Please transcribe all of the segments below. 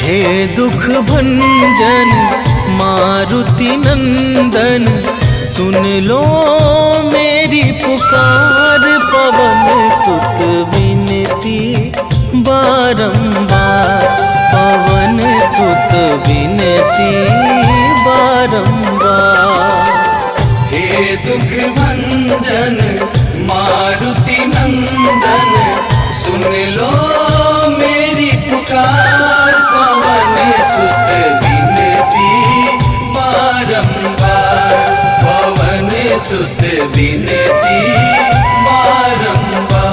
हे दुख भंजन मारुति नंदन, सुन लो मेरी पुकार। पवन सुत विनती बारंबार, पवन सुत विनती बारंबार। हे दुख भंजन मारुति नंदन, सुन लो मेरी पुकार। पवन सुत विनती बारंबार, पवन सुत विनती बारंबार।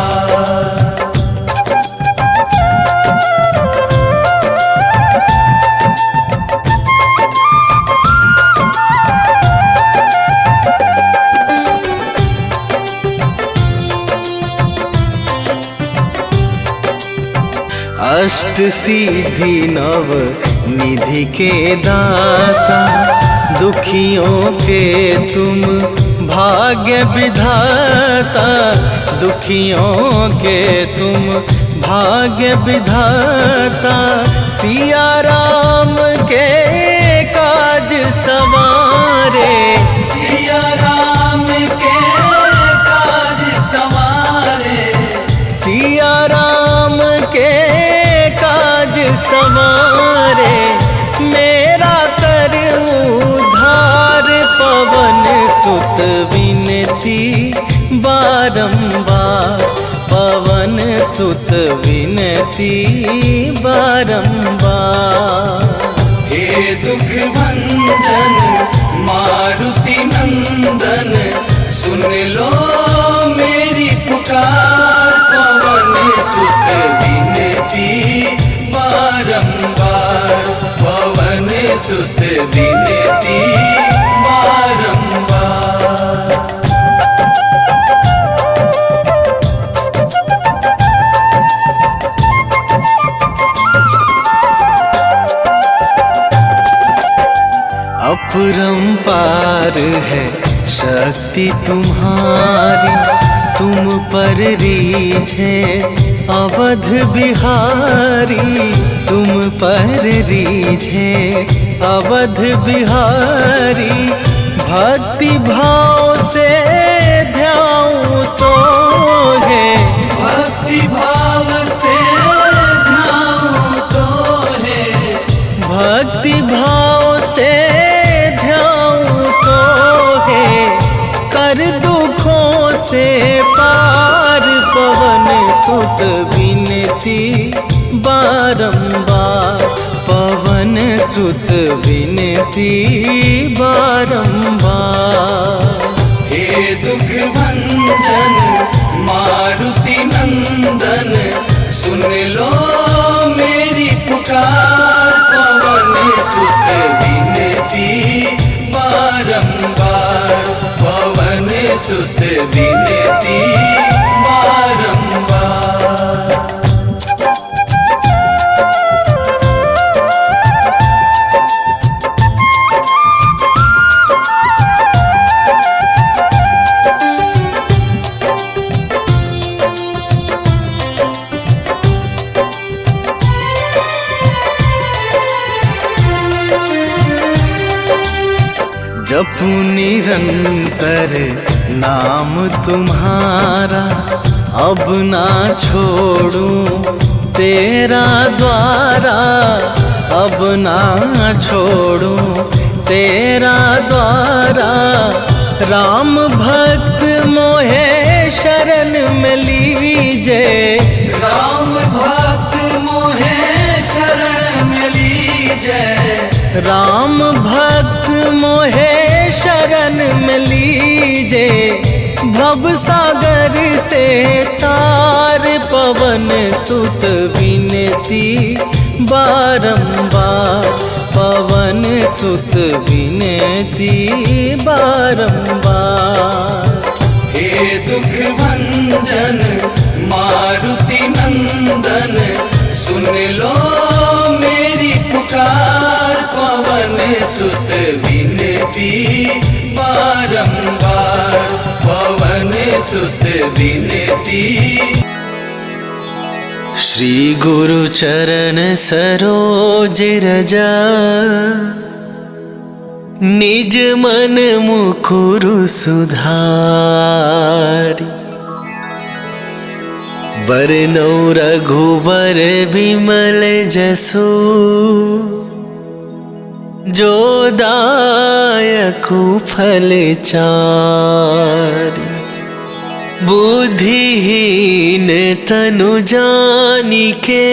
अष्ट सिद्धि नव निधि के दाता, दुखियों के तुम भाग्य विधाता। दुखियों के तुम भाग्य विधाता, सिया राम के काज सवारे। सिया राम के काज सवारे, सिया राम के काज सवारे। मेरा कर उद्धार, पवन सुत विनती बारंबार, पवन सुत विनती बारंबार। हे दुख भंजन मारुति नंदन, सुन लो मेरी पुकार। पवन सुत विनती बारंबार, पवन सुत विनती बारंबार। अपरंपार है शक्ति तुम्हारी, तुम पर रीझे अवध बिहारी। तुम पर रीझे अवध बिहारी, भक्ति भाव से ध्याऊं तो है। भक्ति भाव से ध्याऊं तो है, भक्ति भाव से ध्याऊं तो है। कर दुखों से पार, पवन सुत विनती बारंबार, पवन सुत विनती बारंबार। हे दुख भंजन मारुति नंदन, सुन लो मेरी पुकार। पवन सुत विनती बारंबार, पवन सुत विनती बारंबार। जपू निरंतर नाम तुम्हारा, अब ना छोड़ूं तेरा द्वारा। अब ना छोड़ूं तेरा द्वारा। राम भक्त मोहे शरण में लीजे, राम भक्त मोहे शरण में लीजे। राम भक्त मोहे शरण में लीजे। भव सागर से तार, पवन सुत विनती बारंबार, पवन सुत विनती बारंबार। हे दुख भंजन मारुति नंदन, सुन लो मेरी पुकार। पवन सुत विनती बारंबार, पवन सुत विनती। श्री गुरु चरण सरोज रजा, निज मन मुकुरु सुधारी। बरनौ रघुबर बिमल जसु, जो दायकु फल चारि। बुद्धिहीन तनु जानिके,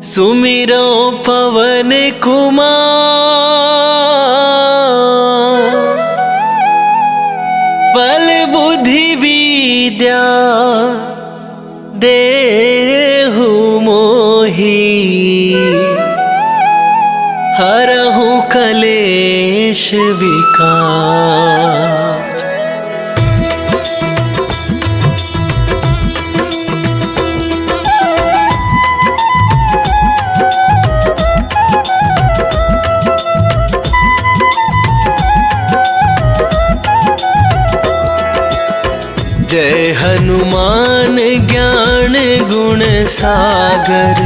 सुमिरो पवन कुमार। बल बुद्धि विद्या देहु मोहि, हरहु कलेश विकार। जय हनुमान ज्ञान गुण सागर,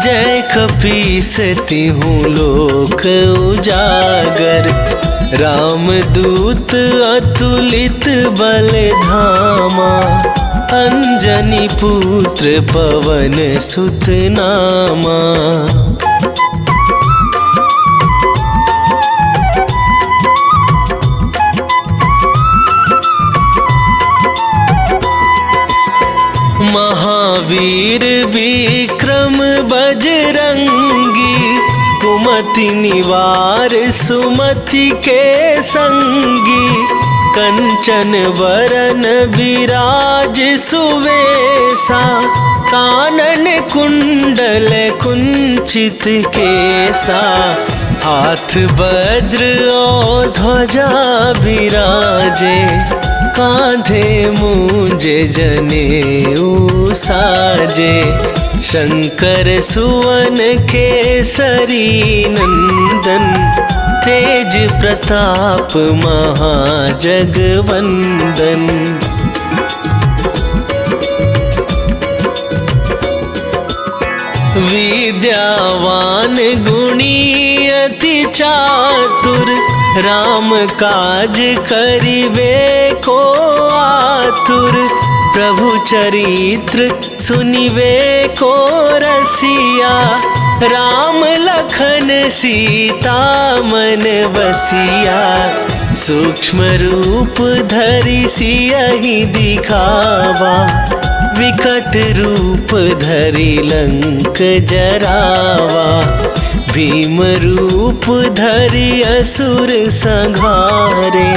जय कपीस तिहु लोक उजागर। रामदूत अतुलित बल धामा, अंजनी पुत्र पवन सुत नामा। महावीर विक्रम बजरंगी, कुमति निवार सुमति के संगी। कंचन वरन विराज सुवेसा, कानन कुंडल कुंचित केसा। हाथ वज्र और ध्वजा विराजे, कांधे मूंजे जनेऊ साजे। शंकर सुवन केसरी नंदन, तेज प्रताप महाजगवंदन। विद्यावान गुणी अति चातुर, राम काज करिबे को आतुर। प्रभु चरित्र सुनिबे को रसिया, राम लखन सीता मन बसिया। सूक्ष्म रूप धरि सियहि दिखावा, विकट रूप धरि लंक जरावा। भीम रूप धरि असुर संहारे,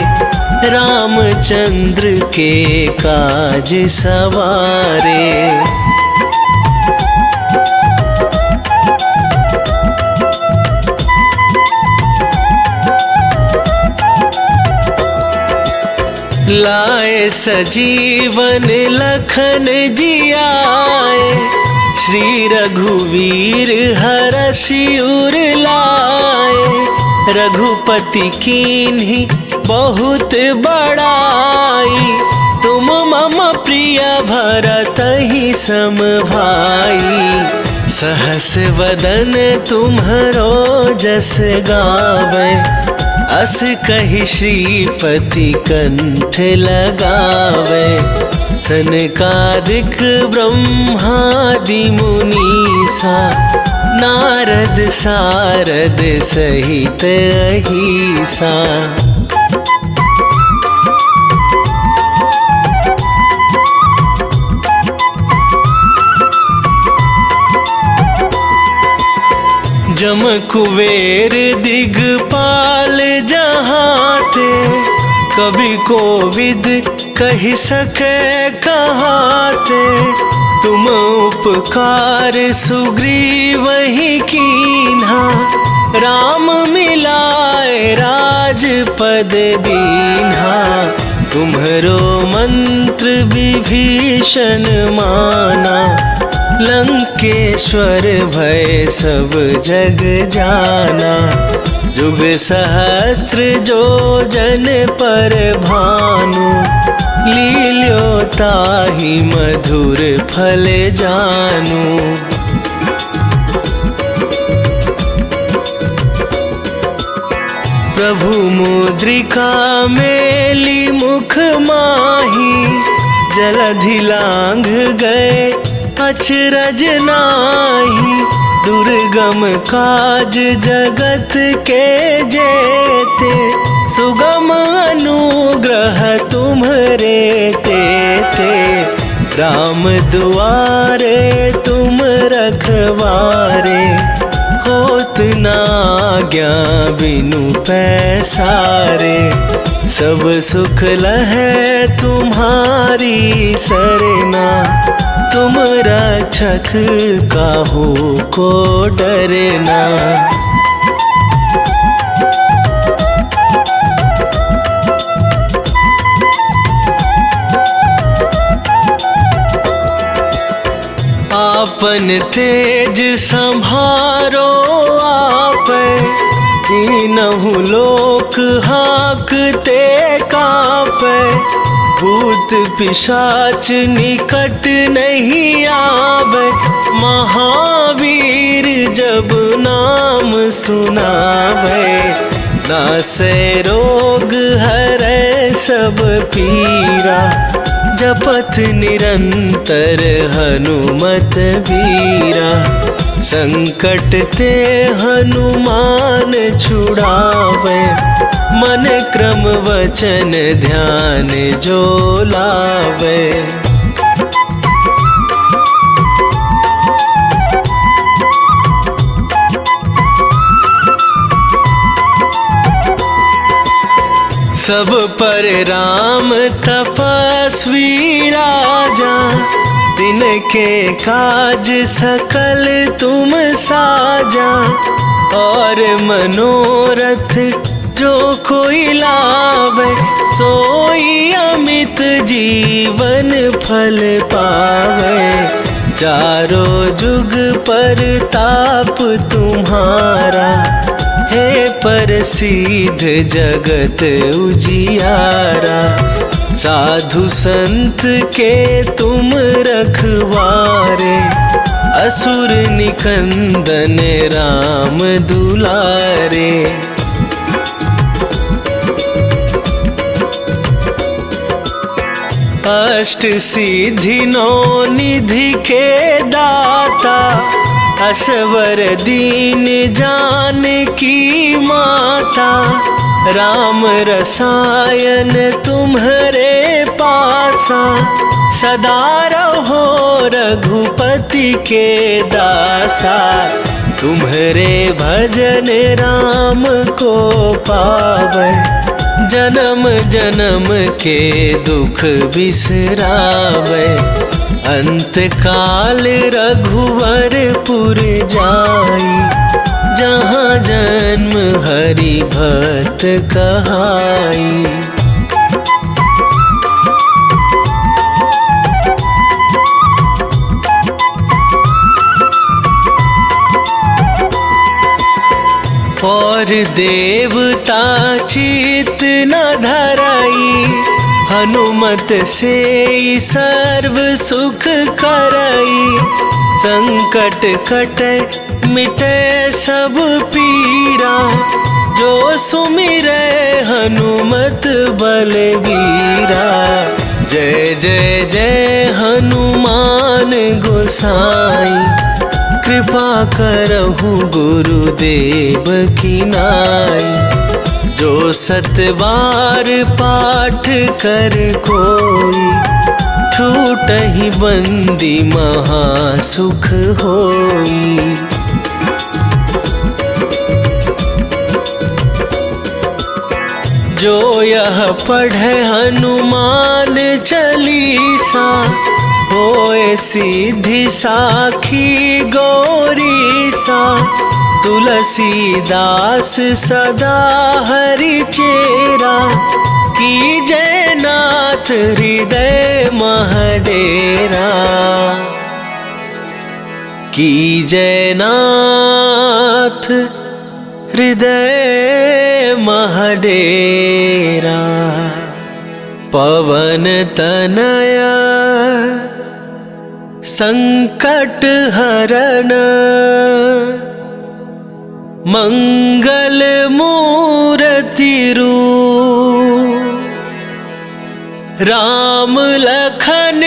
रामचंद्र के काज सवारे। लाए सजीवन लखन जियाए, श्री रघुवीर हरषि उर लाए। रघुपति कीन्ही बहुत बड़ाई, तुम मम प्रिय भरतहि सम भाई। सहस वदन तुम्हरो जस गावे, अस कहि श्रीपति कंठ लगावे। सनकादिक ब्रह्मादि मुनीसा, नारद सारद सहित अहिसा। जम कुबेर दिगपाल जहाते, कवि कोविद कहि सके कहाते। तुम उपकार सुग्रीवहि कीन्हा, राम मिलाए राजपद दीन्हा। तुम्हरो मंत्र विभीषण माना, लंकेश्वर भय सब जग जाना। जुग सहस्त्र जो जन पर भानु, लील्यो ताहि मधुर फल जानू। प्रभु मुद्रिका मेली मुख माही, जलधि लांघ गए अचरज नाही। दुर्गम काज जगत के जेते, सुगम अनुग्रह तुम्हरे तेते। राम दुआरे तुम रखवारे, होत न आज्ञा बिनु पैसारे। सब सुख लहै तुम्हारी सरना, तुम रक्षक काहू को डरना। आपन तेज संभारो आप, तीनहु लोक हाँकते कांपे। भूत पिशाच निकट नहीं आवे, महावीर जब नाम सुनावे। नासै रोग हरै सब पीरा, जपत निरंतर हनुमत वीरा। संकट ते हनुमान छुड़ावे, मन क्रम वचन ध्यान जो लावे। सब पर राम तपस्वी राजा, तिनके काज सकल तुम साजा। और मनोरथ जो कोई लावे, सोई अमित जीवन फल पावे। चारों जुग पर ताप तुम्हारा, हे प्रसिद्ध जगत उजियारा। साधु संत के तुम रखवारे, असुर निकंदन राम दुलारे। अष्ट सिद्धि नौ निधि के दाता, असवर दीन जानकी माता। राम रसायन तुम्हरे पासा, सदा रहो रघुपति के दासा। तुम्हरे भजन राम को पावे, जन्म जन्म के दुख बिसरावे। अंत काल रघुवरपुर जाई, जहाँ जन्म हरि भक्त कहाई। और देवता चित न धराई, हनुमत से सर्व सुख करई। संकट कटे मिटे सब पीरा, जो सुमिरै हनुमत बलवीरा। जय जय जय हनुमान गोसाई, कृपा करहु गुरुदेव की नाई। जो सतबार पाठ कर कोई, छूटहि बंदी महासुख होई। जो यह पढ़े हनुमान चालीसा, होए सिद्धि साखी गौरीसा। तुलसीदास सदा हरि चेरा, की जयनाथ हृदय महडेरा, की जयनाथ हृदय महडेरा। पवन तनया संकट हरन, मंगल मूर्ति रूप, राम लखन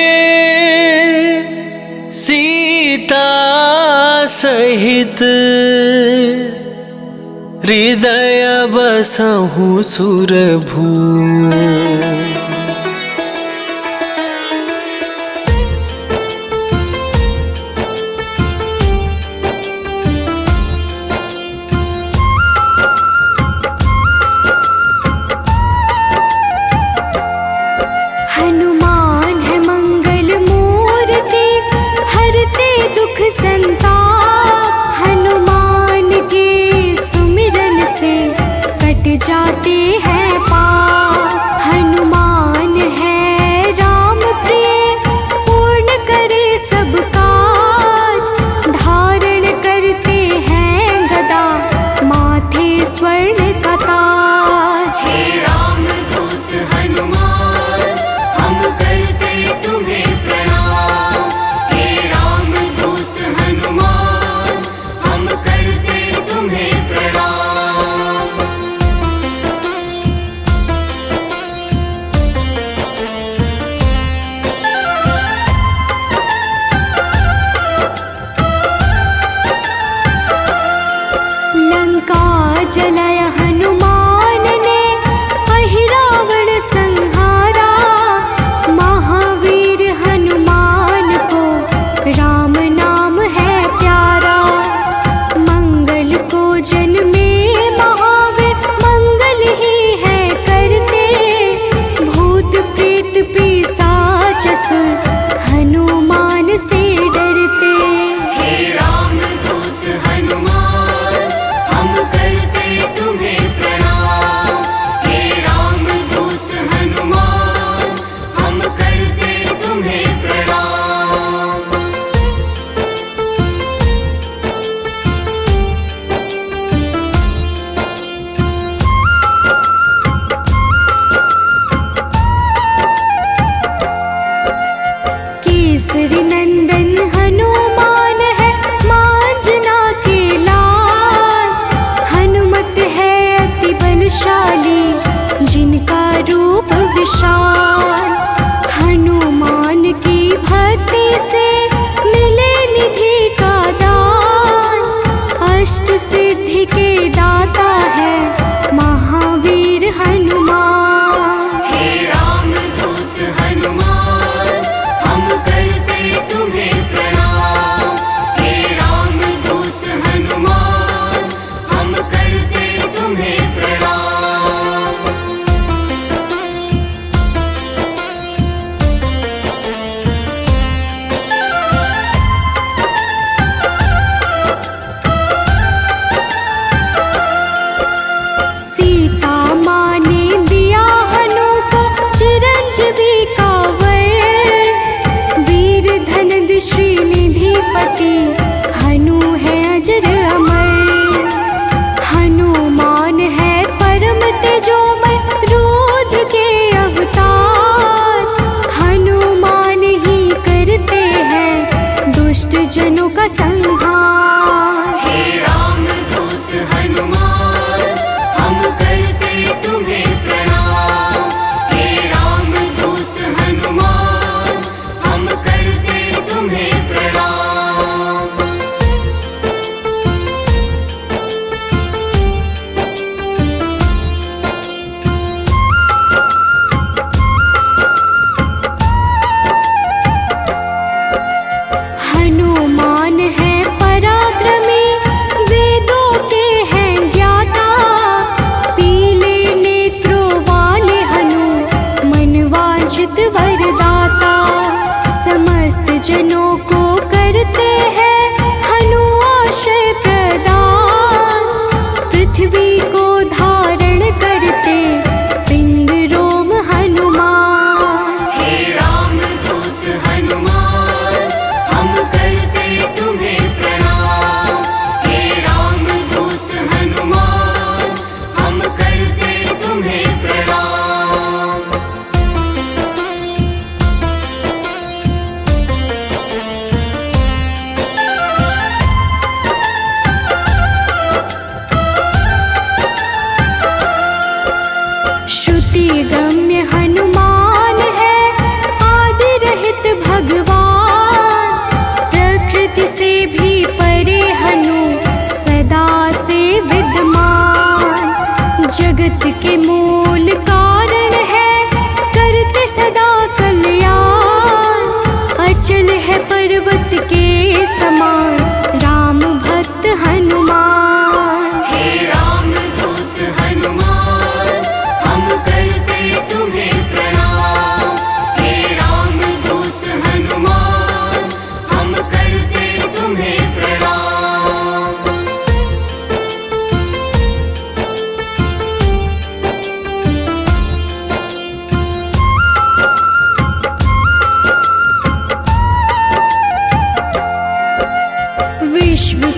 सीता सहित, हृदय बसहु सुरभू। हनुमान है मंगल मूर्ति, हरते दुख संताप। हनुमान के सुमिरन से कट जाते हैं पाप। हनुमान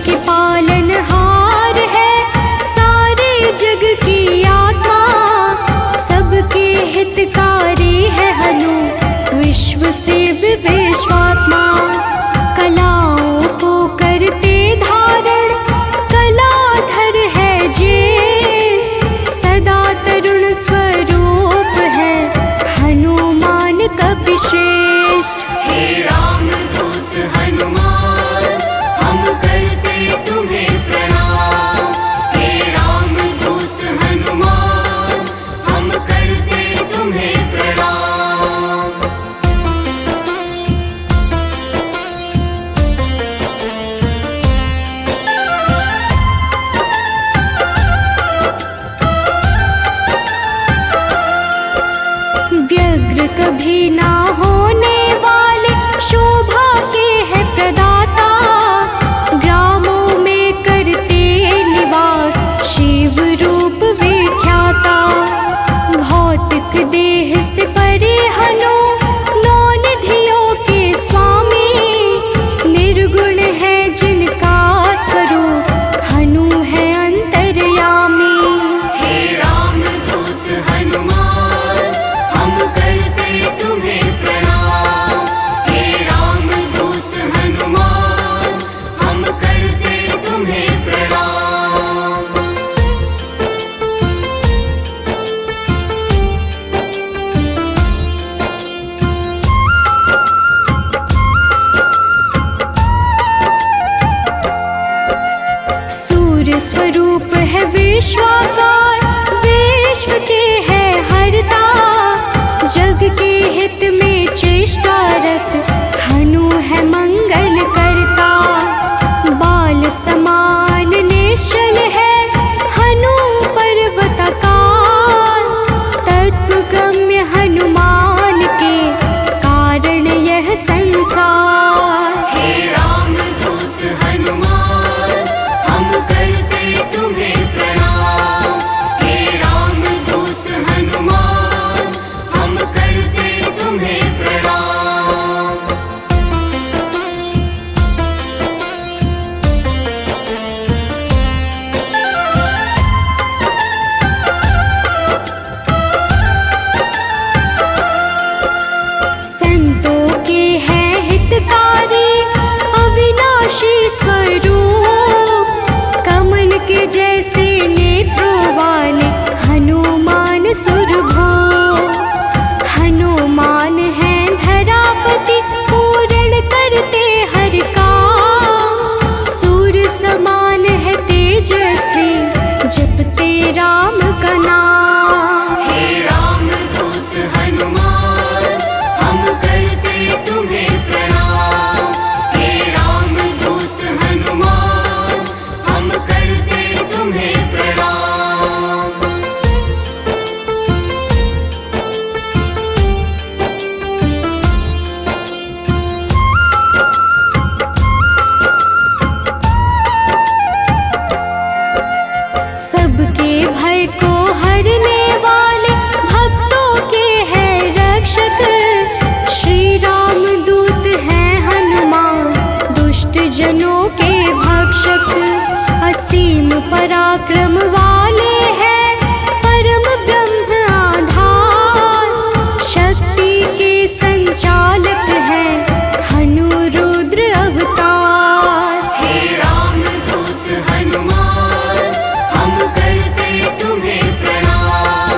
के पालनहार है, सारे जग की आत्मा, सबके हितकारी है हनु, विश्व से विश्वात्मा। कलाओं को करते धारण, कलाधर है ज्येष्ठ, सदा तरुण स्वरूप है हनुमान कपिश्रेष्ठ। हे रामदूत हनुमान, हम करते तुम्हें प्रणाम। हे रामदूत हनुमान, हम करते तुम्हें प्रणाम। व्यग्र कभी ना होने वाले, शोभा के है प्रदाता, ग्रामों में करते निवास, शिव रूप विख्याता। भौतिक देह से परे हनु, नौ निधियों के स्वामी, निर्गुण है जिनका स्वरूप, हनु है अंतर्यामी। हे रामदूत हनुमान, हम करते तुम्हें प्रणाम। हे रामदूत हनुमान, हम करते तुम्हें प्रणाम। सूर्य स्वरूप है विश्वाकार, विश्व के है हरता, जग के हित में चेष्टारत, हनु है मंगल करता। बाल समान निश्चल है हनु पर्वतकार, तत्वगम्य हनुमान के कारण यह संसार। हे रामदूत हनुमान, हम करते तुम्हें प्रणाम। हे रामदूत हनुमान, हम करते तुम्हें प्रणाम। संतों के हैं हितकारी, अविनाशी स्वरूप, कमल के जैसे नेत्रों वाले हनुमान सुरभो। हनुमान है धरापति, पूर्ण करते हर काम, सूर्य समान है तेजस्वी, जपते राम का नाम। हे रामदूत हनुमान, हम करते तुम्हें प्रणाम। हे रामदूत हनुमान, हम करते तुम्हें प्रणाम। सबके भय को हरने वाले, भक्तों के हैं रक्षक, श्री राम दूत हैं हनुमान, दुष्ट जनों के भक्षक। असीम पराक्रम वाले हैं, परम ब्रह्म आधार, शक्ति के संचालक हैं हनु रुद्र अवतार। हे रामदूत हनुमान, हम करते तुम्हें प्रणाम।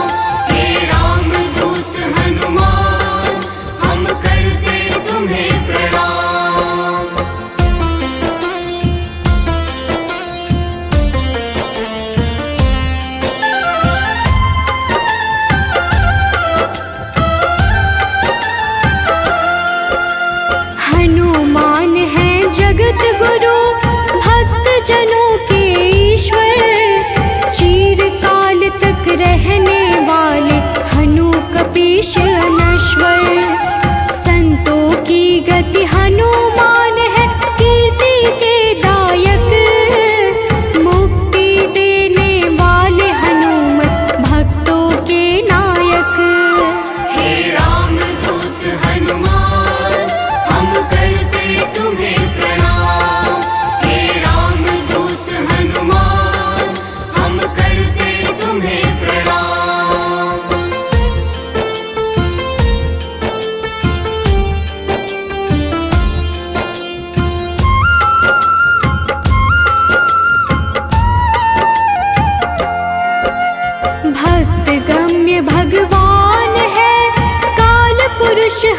हे रामदूत हनुमान, हम करते तुम्हें प्रणाम। हनुमान है जगत गुरु, भक्त जनों के ईश्वर, चिरकाल तक रहने वाले हनु कपीश अनश्वर। संतों की गति हनुमान है, कीर्ति के दायक, मुक्ति देने वाले हनुमत, भक्तों के नायक। हे रामदूत हनुमान, हम करते तुम्हें प्रणाम। हे रामदूत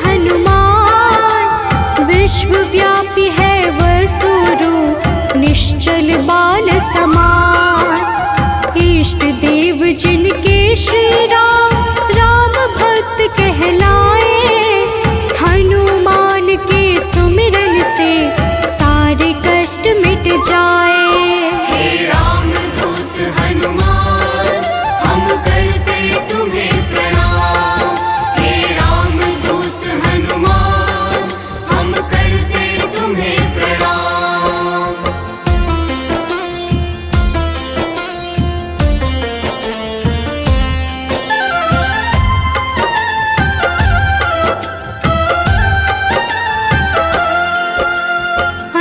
हनुमान, विश्वव्यापी है वसुरूप निश्चल बाल समान। इष्ट देव जिनके श्री राम, राम भक्त कहलाए, हनुमान के सुमिरन से सारे कष्ट मिट जाए। हे राम दूत हनुमान, हम करते तुम्हें प्रणाम। हे राम दूत हनुमान, हम करते तुम्हें प्रणाम।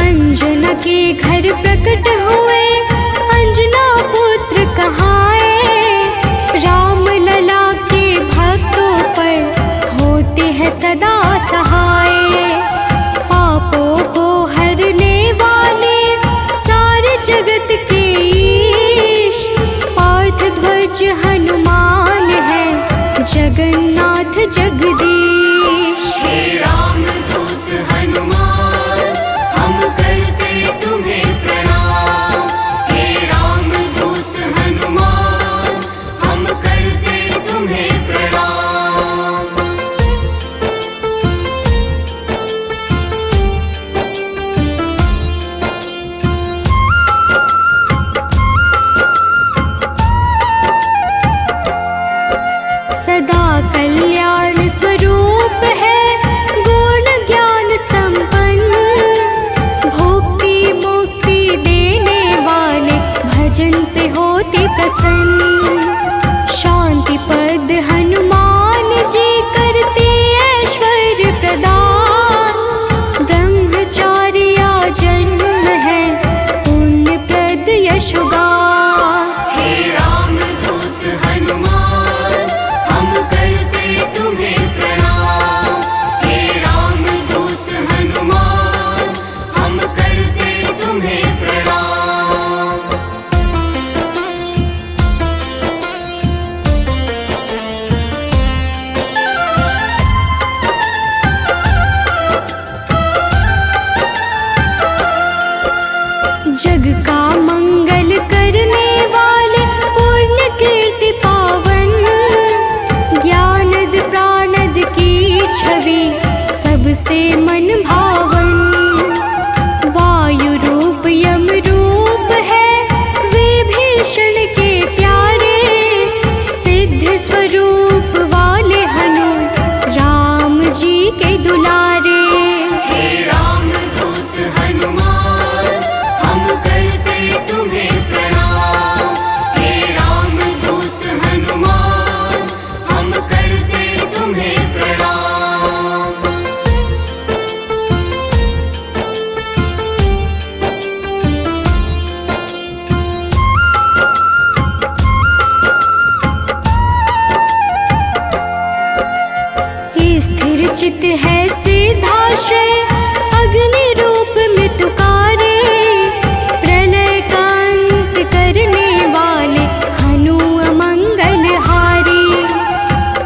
अंजना के घर प्रकट हुए, अंजना पुत्र कहाए, राम लला के भक्तों पर होते हैं सदा सहाय। पापों को हरने वाले सारे जगत के ईश, पार्थ ध्वज हनुमान है जगन्नाथ जगदीश। हे राम दूत हनुमान, हम करते तुम्हें प्रणाम। हे राम दूत हनुमान, हम करते तुम्हें प्रणाम। सदा कल्याण स्वरूप है, गुण ज्ञान संपन्न, भक्ति मुक्ति देने वाले भजन से होते प्रसन्न। शांति पद हनुमान जी करते ऐश्वर्य प्रदान, ब्रह्मचारिया जन्म है पुण्य प्रद यशोगान। हे राम दूत हनुमान, हम करते तुम्हें प्रणाम। हे राम दूत हनुमान, हम करते तुम्हें प्रणाम। जग का मंगल करने वाले पुण्य कीर्ति पावन, ज्ञानद प्राणद की छवि सबसे मन भावन। वायु रूप यम रूप है विभीषण के प्यारे, सिद्ध स्वरूप वाले हनु राम जी के दुलारे। हे राम दूत हनुमान, हम करते तुम्हें प्रणाम। हे राम दूत हनुमान, हम करते तुम्हें प्रणाम। स्थिर चित है सिद्धाश्रय, अग्नि रूप मृत्युकारे, प्रलय का अंत करने वाले हनु अमंगल हारी।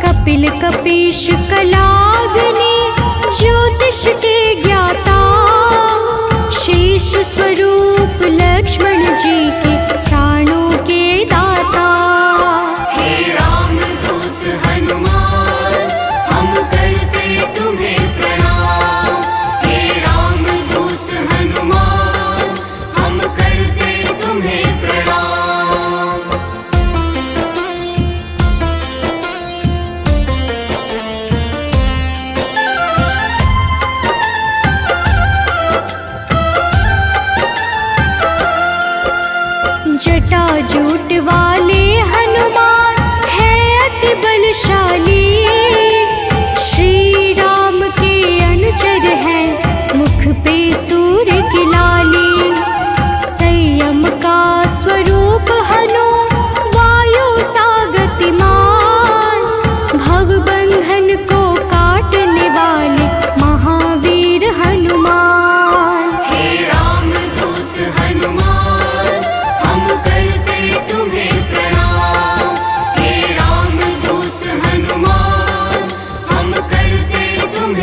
कपिल कपीश कलाग्नि ज्योतिष के ज्ञाता, शेष स्वरूप लक्ष्मण जी के प्राणों के दाता। हे राम दूत हनुमान, हम करते तुम्हें प्रणाम। हे राम दूत हनुमान, हम करते तुम्हें प्रणाम। जटाजूट वाले हनुमान है अति बलशाली, श्री राम के अनुचर है मुख पे सूर्य की लाली। संयम का स्वरूप हनु वायु सा गतिमान, भवबंधन को काटने वाले महावीर हनुमान। हे राम दूत हनुमान, हम करते तुम्हें प्रणाम। हे राम दूत हनुमान, हम करते तुम्हें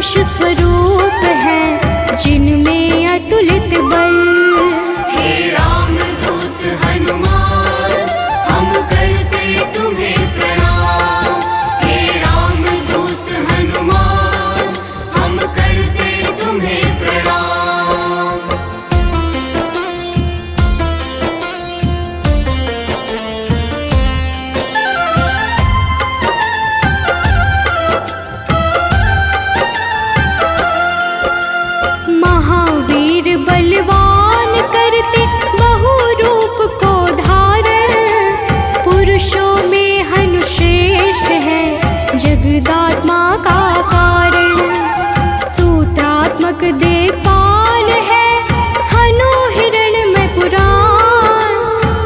विनाश स्वरूप है जिनमें अतुलित बल। हे रामदूत हनुमान हम करते तुम्हें प्रणाम। हे रामदूत हनुमान हम करते तुम्हें प्रणाम। महावीर बलवान करते बहु रूप को धारण, पुरुषों में हनु श्रेष्ठ है जगदात्मा का कारण। सूत्रात्मक देवपाल है हनु हिरण्मय पुराण,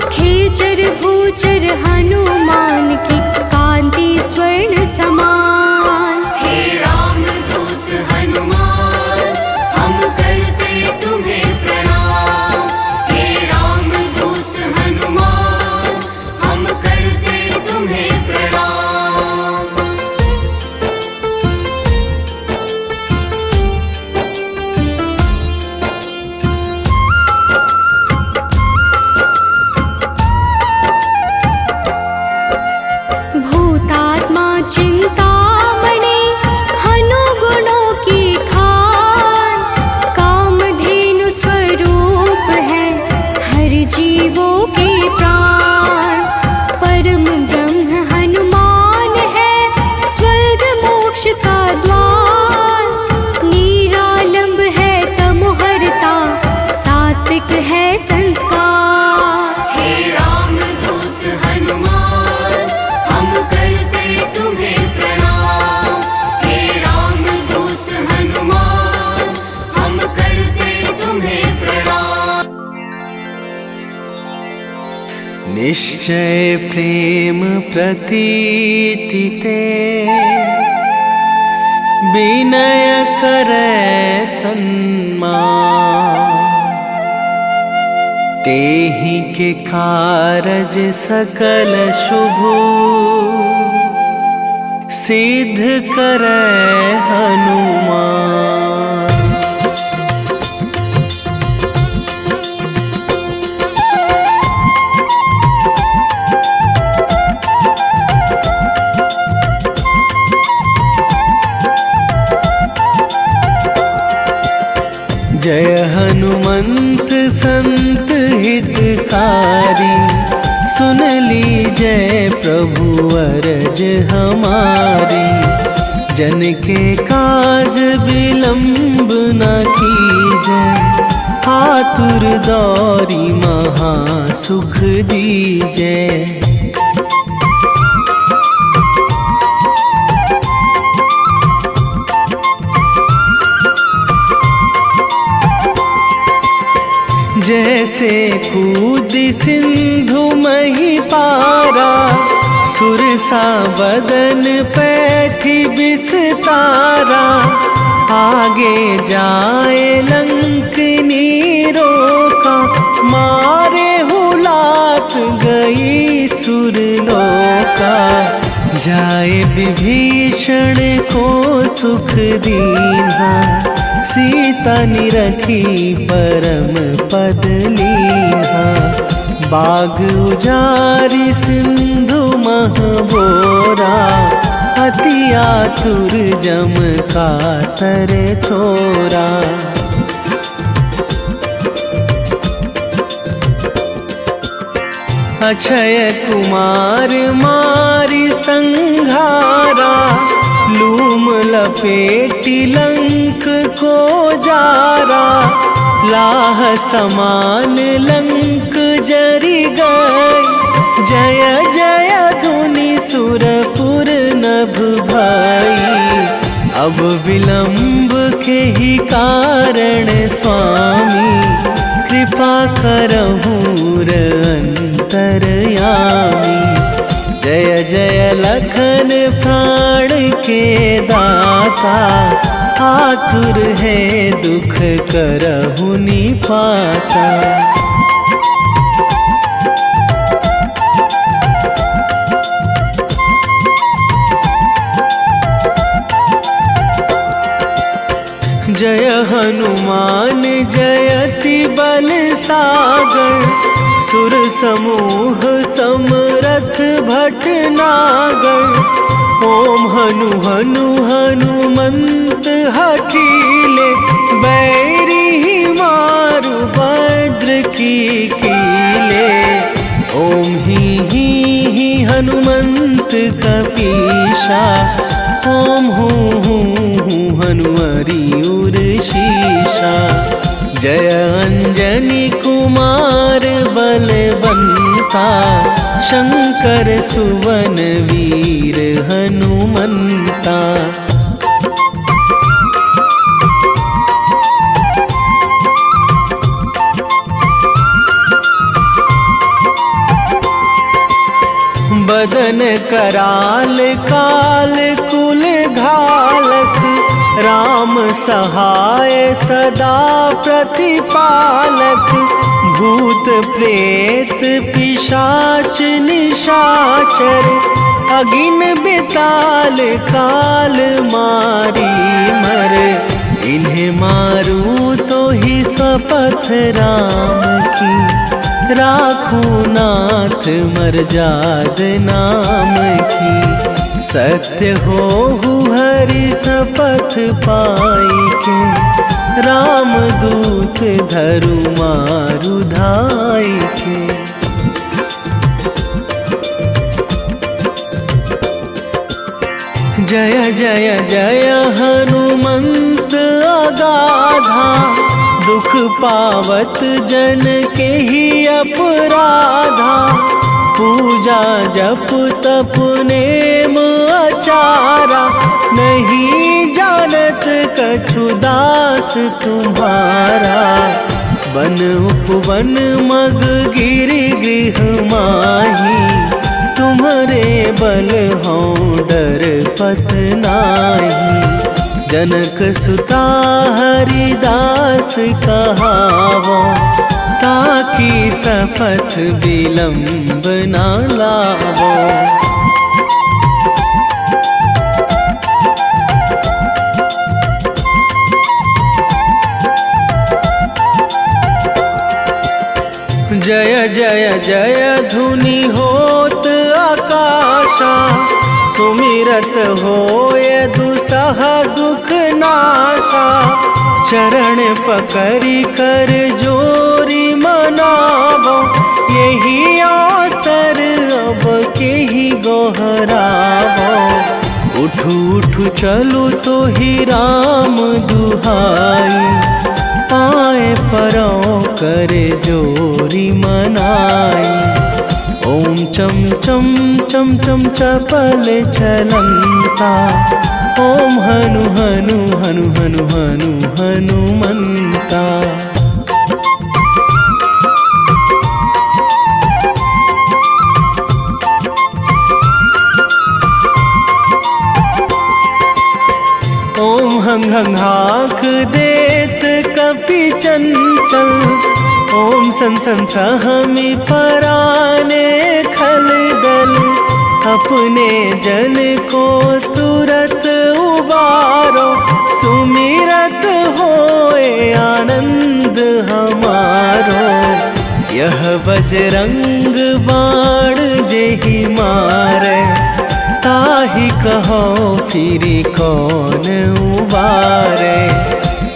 खेचर भूचर हनुमान की कांति स्वर्ण समान। हे रामदूत हनुमान हम करते तुम्हें प्रणाम। हे रामदूत हनुमान हम करते तुम्हें प्रणाम। भूतात्मा चिंतामणि हनु गुणों की खान, कामधेनु स्वरूप है हर जीवों के प्राण। परम ब्रह्म हनुमान है स्वर्ग मोक्ष का द्वार, निरालंब है तमोहरता सात्विक है संस्कार। हे रामदूत हनुमान हम करते तुम्हें प्रणाम। हे रामदूत हनुमान हम करते तुम्हें प्रणाम। निश्चय प्रेम प्रतीति ते विनय करे सन्मान। तेहि के कारज सकल शुभ सिद्ध करे हनुमान। जय हनुमंत संत हितकारी, सुन लीजय प्रभु अरज हमारी। जन के काज विलंब न कीजय, आतुर दौरी महा सुख दीजय। जैसे कूद सिंधु मही पारा, सुरसा बदन पैठी बिस्तारा। आगे जाए लंकनी रोका, मारे हुलात गई सुरलोका। जाए विभीषण को सुख दीन्हा, सीता निरखी परम पद लीन्हा। बाग उजारि सिंधु महबोरा, अति आतुर जम कातर थोरा। अक्षय कुमार मारि संघारा, लूम लपेटी लंक को जारा। लाह समान लंक जरि गई, जय जय धुनि सुरपुर नभ भई। अब विलंब के ही कारण स्वामी, कृपा करहु अंतरयामी। जय जय लखन प्राण के दाता, आतुर है दुख करहु निपाता। जय हनुमान जयति बल सागर, सुर समूह समरथ भटनागर। ओम हनु हनु हनुमंत हठीले, बैरी मारु भद्र की कीले। ओम ही हनुमंत कपीशा, ओम हूँ हनुमरी उर शीशा। जय अंजनी कुमार बलवंता, शंकर सुवन वीर हनुमंता। बदन कराल काल कुल घालक, राम सहाय सदा प्रतिपालक। भूत प्रेत पिशाच निशाचर, अगिन बिताल काल मारी मर। इन्हें मारू तो ही शपथ राम की, राखूं नाथ मर्याद नाम की। सत्य हो हरि शपथ पाई के, राम दूत धरु मारु धाई के। जय जय जय हनुमंत अगाधा, दुख पावत जन के ही अपराधा। पूजा जप तप नेम आचारा, नहीं जानत कछु दास तुम्हारा। बन उपवन मग गिरि गृह माही, तुम्हारे बल हों डर पत नाही। जनक सुता हरिदास कहावो, ताकि शपथ विलंब ना लावो। जय जय जय धुनि होत आकाशा, सुमिरत होय दुसह दुख नाशा। चरण पकड़ी कर जोरी मनावो, यही अवसर अब के ही गोहरावो। उठू उठू चलू तो ही राम दुहाई, पाए परो करे जोरी मनाई। ओम चम चम चम चम चपल चलंता, ओम हनु हनु हनु हनु हनु हनुमंता। ओम हंग हंग हाक देत कपि चंचल, ओम सन सन सहमी पराने खल दल। अपने जन को तुरत उबारो, सुमिरत होए आनंद हमारो। यह बजरंग बाण जेहि मारे, ताहि कहो फिरी कौन उबारे।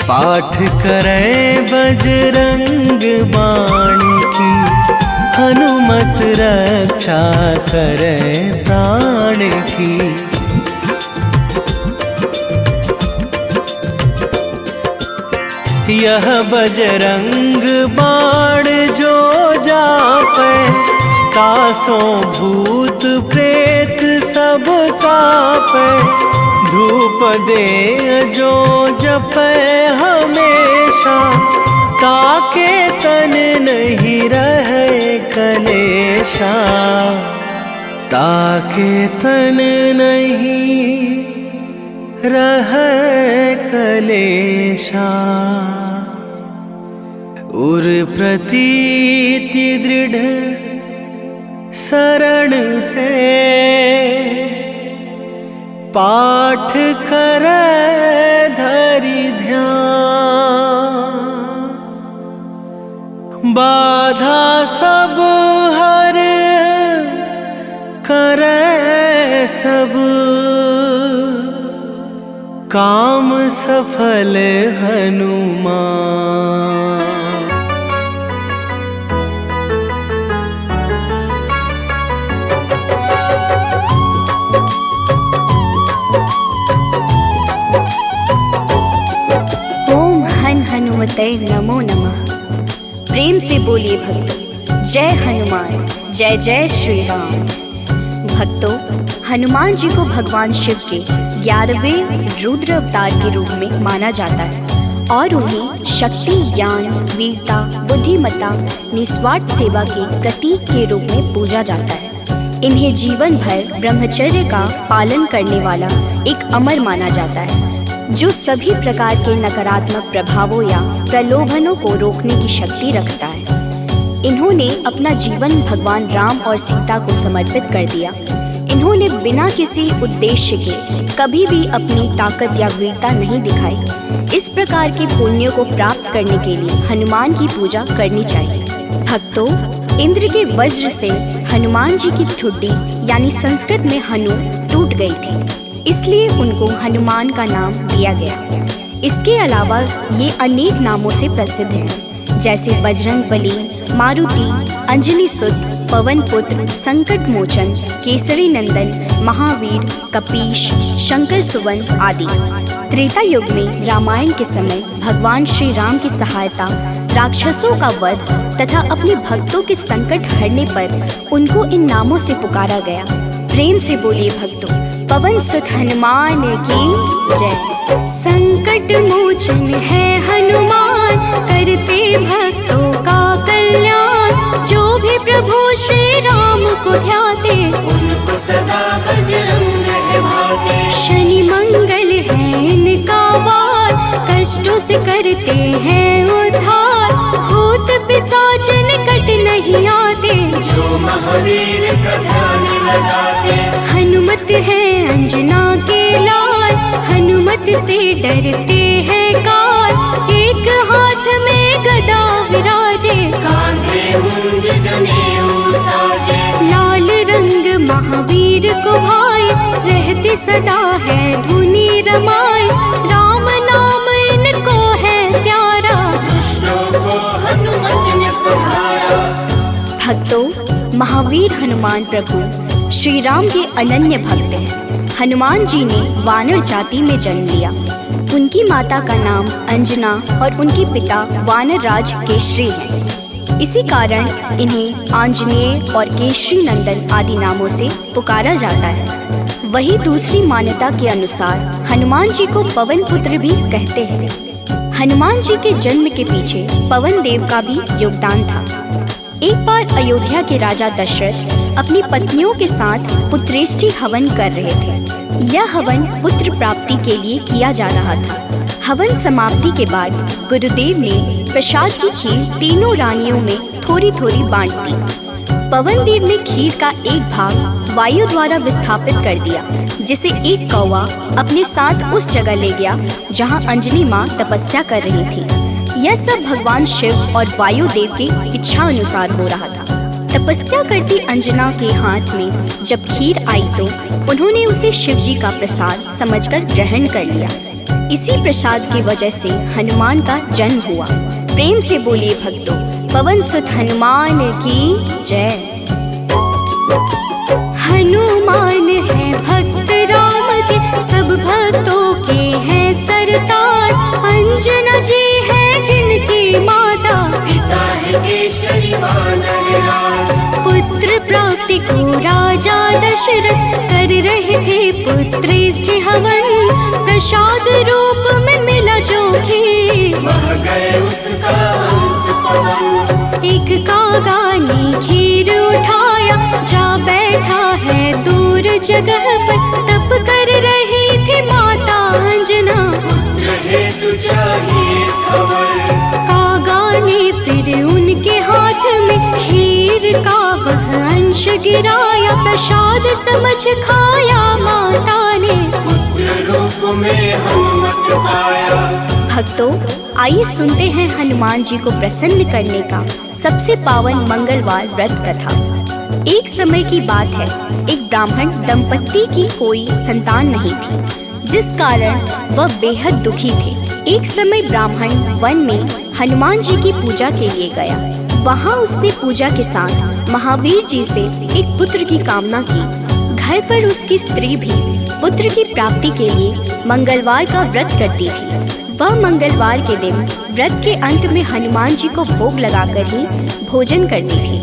पाठ करें बजरंग बाण की, हनुमत रक्षा करें प्राण की। यह बजरंग बाण जो जापे, तासों भूत प्रेत सब कापे। धूप दे जो जपे हमेशा, ताके तन नहीं रहे कलेशा। ताके तन नहीं रहे कलेशा। उर प्रतीति दृढ़ शरण है, पाठ करे धरि ध्यान। सब काम सफल हनुमान। ओम हन हनुमते नमो नमः। प्रेम से बोलिए भक्तों, जय हनुमान, जय जय श्री राम। भक्तों, हनुमान जी को भगवान शिव के 11वें रुद्र अवतार के रूप में माना जाता है और उन्हें शक्ति, ज्ञान, वीरता, बुद्धिमत्ता, निस्वार्थ सेवा के प्रतीक के रूप में पूजा जाता है। इन्हें जीवन भर ब्रह्मचर्य का पालन करने वाला एक अमर माना जाता है, जो सभी प्रकार के नकारात्मक प्रभावों या प्रलोभनों को रोकने की शक्ति रखता है। इन्होंने अपना जीवन भगवान राम और सीता को समर्पित कर दिया। इन्होंने बिना किसी उद्देश्य के कभी भी अपनी ताकत या वीरता नहीं दिखाई। इस प्रकार के पुण्यों को प्राप्त करने के लिए हनुमान की पूजा करनी चाहिए। भक्तों, इंद्र के वज्र से हनुमान जी की ठुड्डी यानी संस्कृत में हनु टूट गई थी, इसलिए उनको हनुमान का नाम दिया गया। इसके अलावा ये अनेक नामों से प्रसिद्ध हैं, जैसे बजरंगबली, मारुति, अंजनी सुत, पवन पुत्र, संकट मोचन, केसरी नंदन, महावीर, कपीश, शंकर सुवन आदि। त्रेता युग में रामायण के समय भगवान श्री राम की सहायता, राक्षसों का वध तथा अपने भक्तों के संकट हरने पर उनको इन नामों से पुकारा गया। प्रेम से बोलिए भक्तों, पवन सुत हनुमान की जय। संकट मोचन है हनुमान, करते भक्तों का कल्याण। जो भी प्रभु श्री राम को ध्याते, उनको सदा बजरंग है भाते। शनि मंगल है इनका वार, कष्टों से करते हैं उद्धार। भूत पिशाच निकट नहीं आते, जो महावीर का ध्यान लगाते। हनुमत है अंजना के लाल, हनुमत से डरते हैं काल। एक हाथ में गदा विराजे, कांधे मुंज जनेऊ साजे। लाल रंग महावीर को भाई, रहते सदा है धुनी रमाई। राम नाम इनको है प्यारा, दुष्टों को हनुमत ने सुधारा। भक्तों, महावीर हनुमान प्रभु श्री राम के अनन्य भक्त हैं। हनुमान जी ने वानर जाति में जन्म लिया। उनकी माता का नाम अंजना और उनके पिता वानरराज केशरी हैं। इसी कारण इन्हें आंजनेय और केशरी नंदन आदि नामों से पुकारा जाता है। वही दूसरी मान्यता के अनुसार हनुमान जी को पवन पुत्र भी कहते हैं। हनुमान जी के जन्म के पीछे पवन देव का भी योगदान था। एक बार अयोध्या के राजा दशरथ अपनी पत्नियों के साथ पुत्रेष्टि हवन कर रहे थे। यह हवन पुत्र प्राप्ति के लिए किया जा रहा था। हवन समाप्ति के बाद गुरुदेव ने प्रसाद की खीर तीनों रानियों में थोड़ी थोड़ी बांट दी। पवन देव ने खीर का एक भाग वायु द्वारा विस्थापित कर दिया, जिसे एक कौवा अपने साथ उस जगह ले गया जहां अंजनी माँ तपस्या कर रही थी। यह सब भगवान शिव और वायु देव की इच्छा अनुसार हो रहा था। तपस्या करती अंजना के हाथ में जब खीर आई तो उन्होंने उसे शिव जी का प्रसाद समझकर ग्रहण कर लिया। इसी प्रसाद की वजह से हनुमान का जन्म हुआ। प्रेम से बोलिए भक्तों, पवन सुत हनुमान की जय। हनुमान है भक्त राम के, सब भक्तों के हैं सरताज। अंजना जी है जिनकी माता, पिता है केशरी वानरराज। पुत्र प्राप्ति को राजा दशरथ कर रहे थे पुत्रेष्टि हवन। प्रसाद रूप में मिला जो खीर, मह गए उसका हंस पवन। एक कागा ने खीर उठाया, जा बैठा है दूर जगह पर। तप कर रही थी माता अंजना, पुत्र हेतु चाहिए खबर। कागा ने फिर उनके हाथ में खीर का वह अंश गिराया। प्रसाद समझ खाया माता ने, पुत्र रूप में हनुमत पाया। भक्तों, आइए सुनते हैं हनुमान जी को प्रसन्न करने का सबसे पावन मंगलवार व्रत कथा। एक समय की बात है, एक ब्राह्मण दंपत्ति की कोई संतान नहीं थी, जिस कारण वह बेहद दुखी थे। एक समय ब्राह्मण वन में हनुमान जी की पूजा के लिए गया। वहाँ उसने पूजा के साथ महावीर जी से एक पुत्र की कामना की। घर पर उसकी स्त्री भी पुत्र की प्राप्ति के लिए मंगलवार का व्रत करती थी। वह मंगलवार के दिन व्रत के अंत में हनुमान जी को भोग लगाकर ही भोजन करती थी।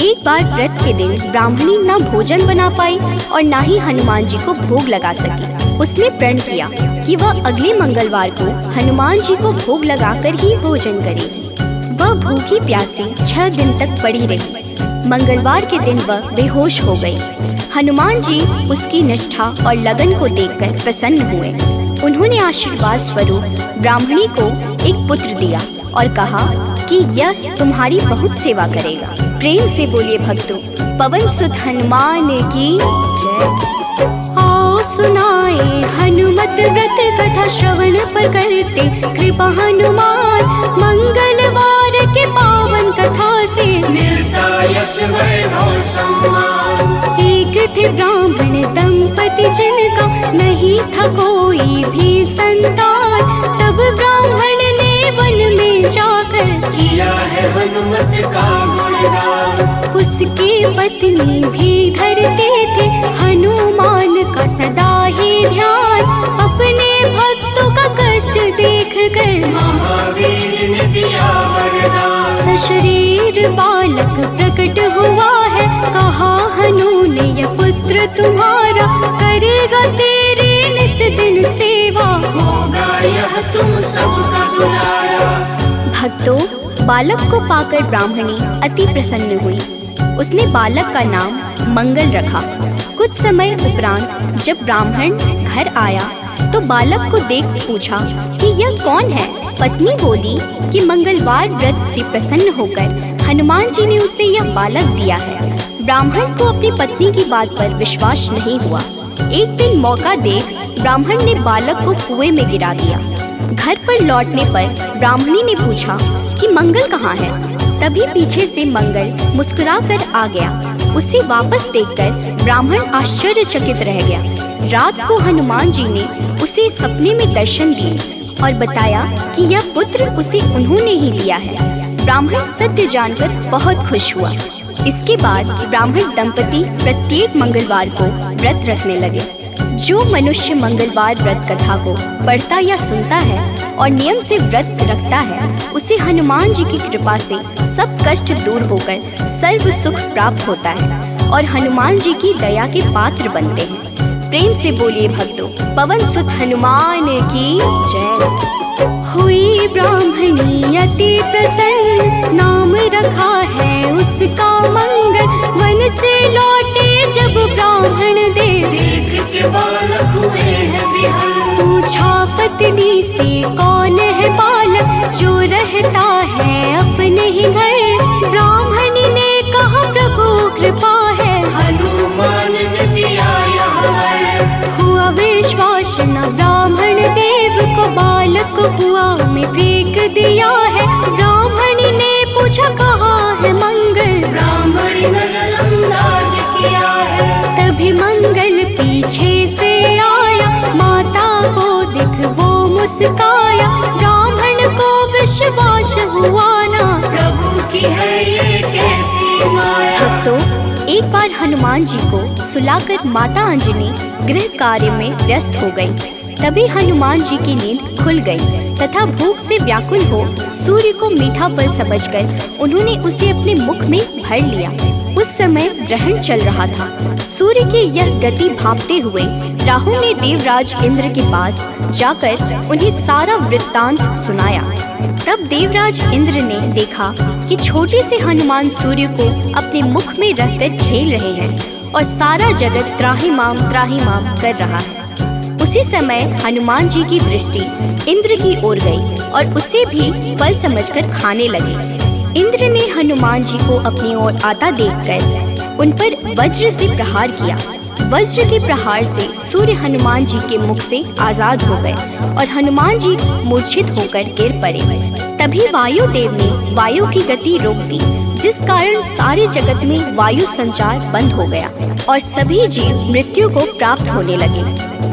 एक बार व्रत के दिन ब्राह्मणी न भोजन बना पाई और न ही हनुमान जी को भोग लगा सकी। उसने प्रण किया कि वह अगले मंगलवार को हनुमान जी को भोग लगाकर ही भोजन करेगी। वह भूखी प्यासी 6 दिन तक पड़ी रही। मंगलवार के दिन वह बेहोश हो गई। हनुमान जी उसकी निष्ठा और लगन को देखकर प्रसन्न हुए। उन्होंने आशीर्वाद स्वरूप ब्राह्मणी को एक पुत्र दिया और कहा कि यह तुम्हारी बहुत सेवा करेगा। प्रेम से बोलिए भक्तों, पवन सुत हनुमान की जय। आओ सुनाए हनुमत व्रत कथा, श्रवण पर करते कृपा हनुमान। मंगलवार के पावन कथा से मिलता यश वैभव सम्मान। एक थे ब्राह्मण दंपति जिनका नहीं था कोई भी संतान। तब ब्राह्मण ने वन में जाकर किया है हनुमत का गुणगान। उसकी पत्नी भी धरते थे हनुमान का सदा ही ध्यान। अपने भक्तों का कष्ट देख कर महावीर ने दिया वरदान। सशरीर बालक प्रकट हुआ है, कहा हनु ने यह पुत्र तुम्हारा करेगा तेरी निस दिन सेवा। होगा यह तुम सबका दुलारा। भक्तों, बालक को पाकर ब्राह्मणी अति प्रसन्न हुई। उसने बालक का नाम मंगल रखा। कुछ समय उपरांत जब ब्राह्मण घर आया तो बालक को देख पूछा कि यह कौन है। पत्नी बोली कि मंगलवार व्रत से प्रसन्न होकर हनुमान जी ने उसे यह बालक दिया है। ब्राह्मण को अपनी पत्नी की बात पर विश्वास नहीं हुआ। एक दिन मौका देख ब्राह्मण ने बालक को कुएं में गिरा दिया। घर पर लौटने पर ब्राह्मणी ने पूछा कि मंगल कहाँ है। तभी पीछे से मंगल मुस्कुरा कर आ गया। उसे वापस देखकर ब्राह्मण आश्चर्यचकित रह गया। रात को हनुमान जी ने उसे सपने में दर्शन दिए और बताया कि यह पुत्र उसे उन्होंने ही दिया है। ब्राह्मण सत्य जानकर बहुत खुश हुआ। इसके बाद ब्राह्मण दंपति प्रत्येक मंगलवार को व्रत रखने लगे। जो मनुष्य मंगलवार व्रत कथा को पढ़ता या सुनता है और नियम से व्रत रखता है, उसे हनुमान जी की कृपा से सब कष्ट दूर होकर सर्व सुख प्राप्त होता है और हनुमान जी की दया के पात्र बनते हैं। प्रेम से बोलिए भक्तों, पवन सुत हनुमान की जय। हुई ब्राह्मणी अति प्रसन्न, नाम रखा है उसका मंगल। वन से लौटे जब ब्राह्मण देख के बालक हुए हैं विहल। पूछा पत्नी से कौन है बालक जो रहता है अपने ही घर। ब्राह्मण ने कहा प्रभु कृपा है, हनुमान ने दिया यह वर। हुआ विश्वास न ब्राह्मण देव को, बालक कुआं में फेंक दिया है। ब्राह्मण ने पूछा कहाँ है मंगल, ब्राह्मणी ने जलंदाज किया है। तभी मंगल पीछे से आया, माता को देख वो मुस्काया। ब्राह्मण को विश्वास हुआ ना, प्रभु की है ये कैसी माया। भक्तों, एक बार हनुमान जी को सुलाकर माता अंजनी गृह कार्य में व्यस्त हो गई। तभी हनुमान जी की नींद खुल गई तथा भूख से व्याकुल हो सूर्य को मीठा फल समझकर उन्होंने उसे अपने मुख में भर लिया। उस समय ग्रहण चल रहा था। सूर्य की यह गति भांपते हुए राहु ने देवराज इंद्र के पास जाकर उन्हें सारा वृत्तांत सुनाया। तब देवराज इंद्र ने देखा कि छोटे से हनुमान सूर्य को अपने मुख में रखकर खेल रहे हैं और सारा जगत त्राहिमाम कर रहा है। उसी समय हनुमान जी की दृष्टि इंद्र की ओर गई और उसे भी फल समझकर खाने लगे। इंद्र ने हनुमान जी को अपनी ओर आता देखकर उन पर वज्र से प्रहार किया। वज्र के प्रहार से सूर्य हनुमान जी के मुख से आजाद हो गए और हनुमान जी मूर्छित होकर गिर पड़े। तभी वायुदेव ने वायु की गति रोक दी जिस कारण सारे जगत में वायु संचार बंद हो गया और सभी जीव मृत्यु को प्राप्त होने लगे।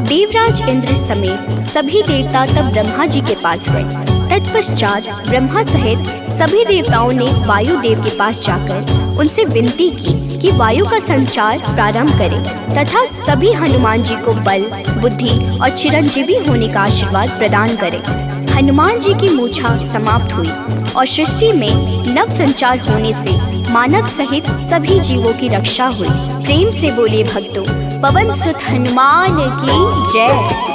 देवराज इंद्र समेत सभी देवता तब ब्रह्मा जी के पास गए। तत्पश्चात ब्रह्मा सहित सभी देवताओं ने वायु देव के पास जाकर उनसे विनती की कि वायु का संचार प्रारंभ करें तथा सभी हनुमान जी को बल, बुद्धि और चिरंजीवी होने का आशीर्वाद प्रदान करें। हनुमान जी की मूछा समाप्त हुई और सृष्टि में नव संचार होने से मानव सहित सभी जीवों की रक्षा हुई। प्रेम से बोलिए भक्तों, पवन सुत हनुमान की जय।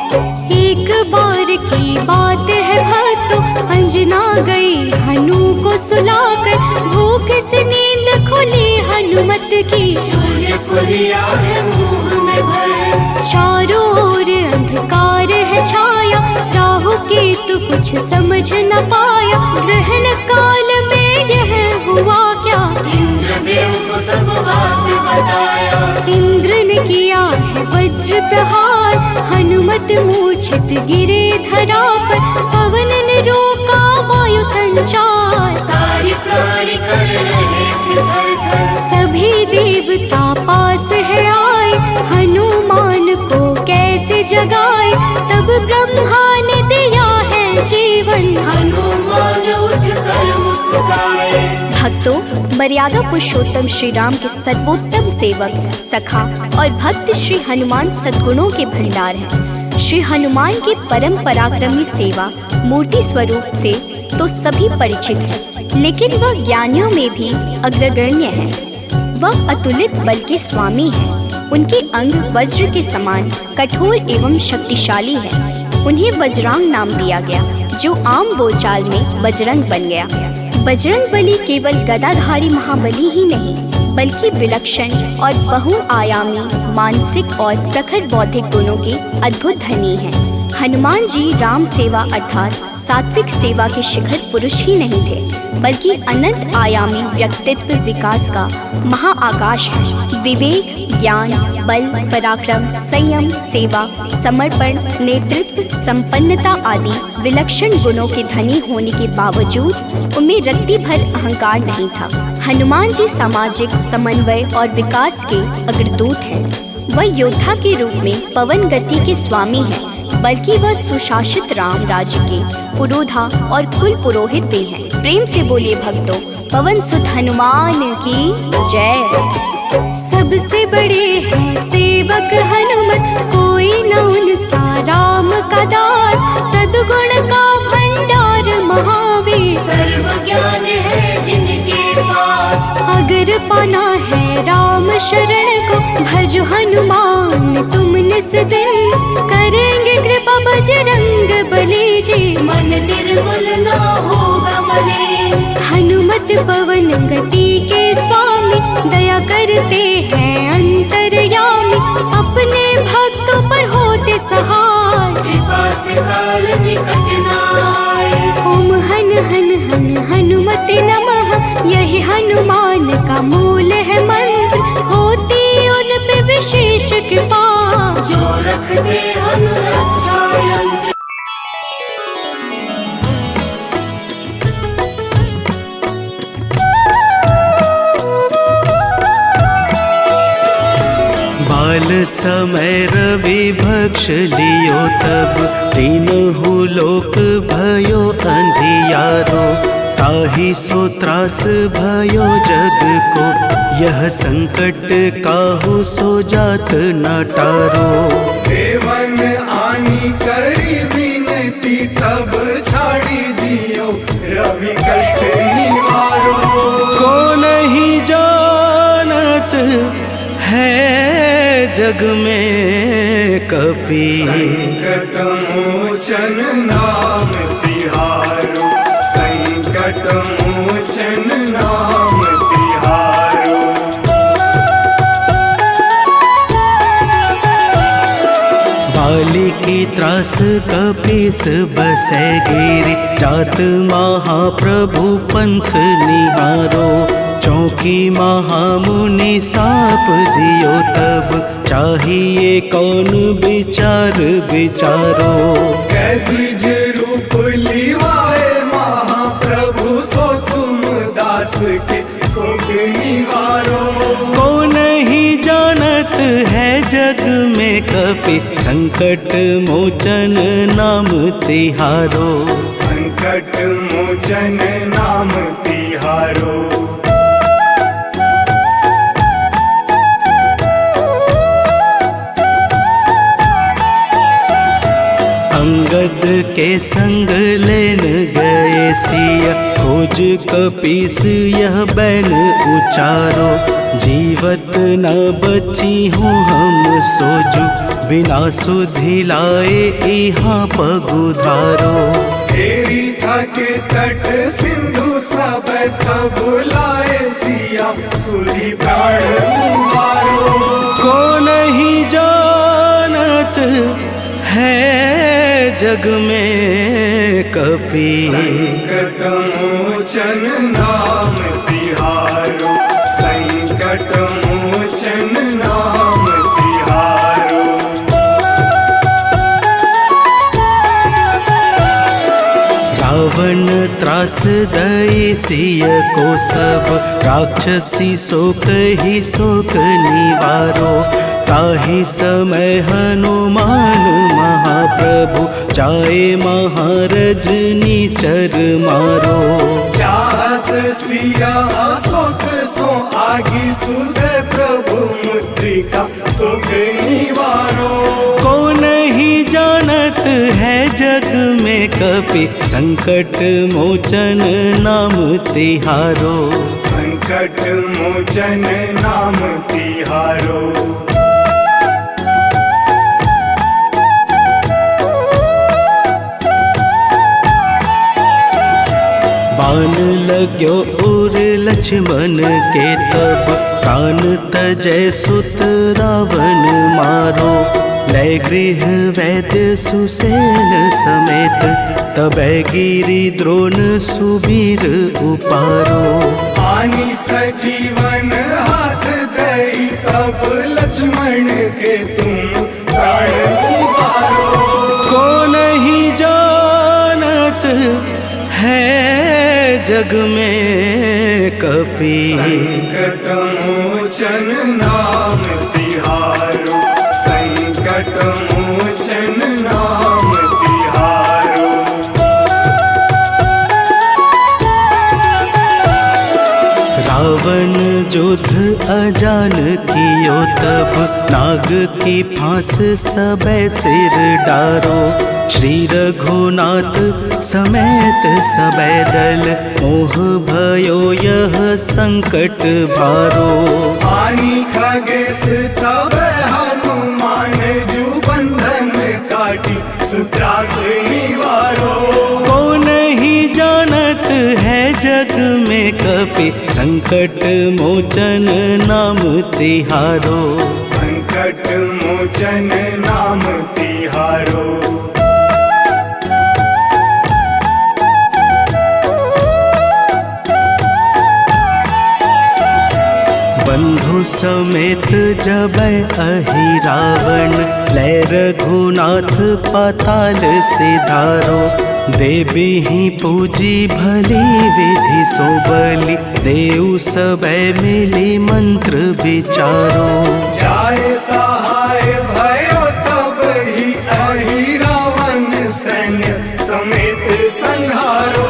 एक बार की बात है भक्तों, अंजना गई हनु को सुलाकर, भूख से नींद खुली हनुमत की, सूर्य को लिया है मुंह में भर। चारों ओर अंधकार है छाया, राहु केतु कुछ समझ न पाया, ग्रहण काल में यह हुआ क्या, इंद्रदेव को सब बात बताया। इंद्र ने किया है वज्र प्रहार, हनुमत मूर्छित गिरे धरा पर, पवन ने रोका वायु संचार, सारी प्राणी कर रहे थे थर-थर। सभी देवता पास है आए, हनुमान को कैसे जगाए, तब ब्रह्मा ने दिया है जीवन, हनुमान उठकर मुस्काए। भक्तों, मर्यादा पुरुषोत्तम श्री राम के सर्वोत्तम सेवक, सखा और भक्त श्री हनुमान सद्गुणों के भंडार हैं। श्री हनुमान की परम पराक्रमी सेवा मूर्ति स्वरूप से तो सभी परिचित हैं, लेकिन वह ज्ञानियों में भी अग्रगण्य है। वह अतुलित बल के स्वामी हैं। उनके अंग वज्र के समान कठोर एवं शक्तिशाली है। उन्हें वज्रांग नाम दिया गया, जो आम बोलचाल में बजरंग बन गया। बजरंग बली केवल गदाधारी महाबली ही नहीं, बल्कि विलक्षण और बहुआयामी मानसिक और प्रखर बौद्धिक गुणों के अद्भुत धनी हैं। हनुमान जी राम सेवा अर्थात सात्विक सेवा के शिखर पुरुष ही नहीं थे, बल्कि अनंत आयामी व्यक्तित्व विकास का महाआकाश है। विवेक, ज्ञान, बल, पराक्रम, संयम, सेवा, समर्पण, नेतृत्व, संपन्नता आदि विलक्षण गुणों के धनी होने के बावजूद उनमें रत्ती भर अहंकार नहीं था। हनुमान जी सामाजिक समन्वय और विकास के अग्रदूत हैं। वह योद्धा के रूप में पवन गति के स्वामी हैं, बल्कि वह सुशासित राम राज्य के पुरोधा और कुल पुरोहित भी हैं। प्रेम से बोलिए भक्तों, पवन सुत हनुमान की जय। सबसे बड़े हैं सेवक हनुमत, कोई न उनसा राम का दास, सद्गुण का भंडार महावीर, सर्व ज्ञान है जिनके पास। अगर पाना है राम शरण को, भजो हनुमान तुम निस दिन, करेंगे कृपा बजरंग बली जी, मन निर्मल ना होगा मलिन। हनुमत पवन गति के स्वामी, दया करते हैं अंतर्यामी, अपने भक्तों पर होते सहाय, कृपा से काल निकट न आए। ओम हन हन हन हनुमते नमः, यही हनुमान का मूल है मंत्र, होती उन पे विशेष कृपा, जो रख दे अनुरक्षा यंत्र। बाल समय रवि भक्ष लियो, तब तीनहु लोक भयो अंधियारो, ताहि सो त्रास भयो जग को, यह संकट काहू सो जात न टारो। देवन आनी करी विनती, तब छाड़ी दियो रवि कष्ट निवारो। को नहीं जानत है जग में कपि, संकट मोचन नाम तिहारो, संकट मोचन नाम तिहारो। बाली की त्रास कपीस बसै गिरि, जात महाप्रभु पंथ निहारो, चौकी महामुनि साप दियो, तब चाहिए कौन विचार विचारो। कैद्विज रूप लिवाए महाप्रभु, सो तुम दास के सो संकट मोचन नाम तिहारो। संकट मोचन नाम तिहारो। अंगद के संग लेन गए सिया, खोज कपीस यह बैन उचारो। जीवत न बची हूँ हम सोजू, बिना सुधि लाए यहाँ पगुधारो। तेरी थके तट सिंधु सब बुलाए सिया, सुधी प्राण उबारो। को नहीं जानत है जग में कपि, संकट मोचन नाम तिहारो। संकट मोचन नाम तिहारो। रावण त्रास दई सिय को सब, राक्षसी शोक ही शोक निवारो। ताहि समय हनुमान महाप्रभु, जाए महारजनी चर मारो। चाहत सिया अशोक सो आगी, सुध प्रभु मुद्रिका सुख निवारो। को नहीं जानत है जग में कपि, संकट मोचन नाम तिहारो। संकट मोचन नाम तिहारो। बाण लाग्यो उर लक्ष्मण के तब, प्राण तजय सुत रावण मारो। लय गृह वैद्य सुसेन समेत, तबै गिरि द्रोण सुबीर उपारो। आनी सजीवन हाथ दई, तब लक्ष्मण के तुम प्राण उबारो। को नहीं जानत है जग में कपि, संकट मोचन नाम तिहारो। संकट मोचन नाम तिहारो। रावण युद्ध अजान कियो तब, नाग की फांस सबे सिर डारो। श्री रघुनाथ समेत सबे दल, मोह भयो यह संकट भारो। आनी खगेश तब हनुमान, जू बंधन काटी सुत्रास निवारो। को नहीं जानत है जग में कपि, संकट मोचन नाम तिहारो। संकट मोचन नाम तिहारो। बंधु समेत जबै अहि रावण, लय रघुनाथ पाताल सिधारो। देवी ही पूजी भली विधि सो बलि, देव सबे मिली मंत्र विचारो। जाय सहाय भयो तब ही, अहि रावण सैन्य समेत संहारो।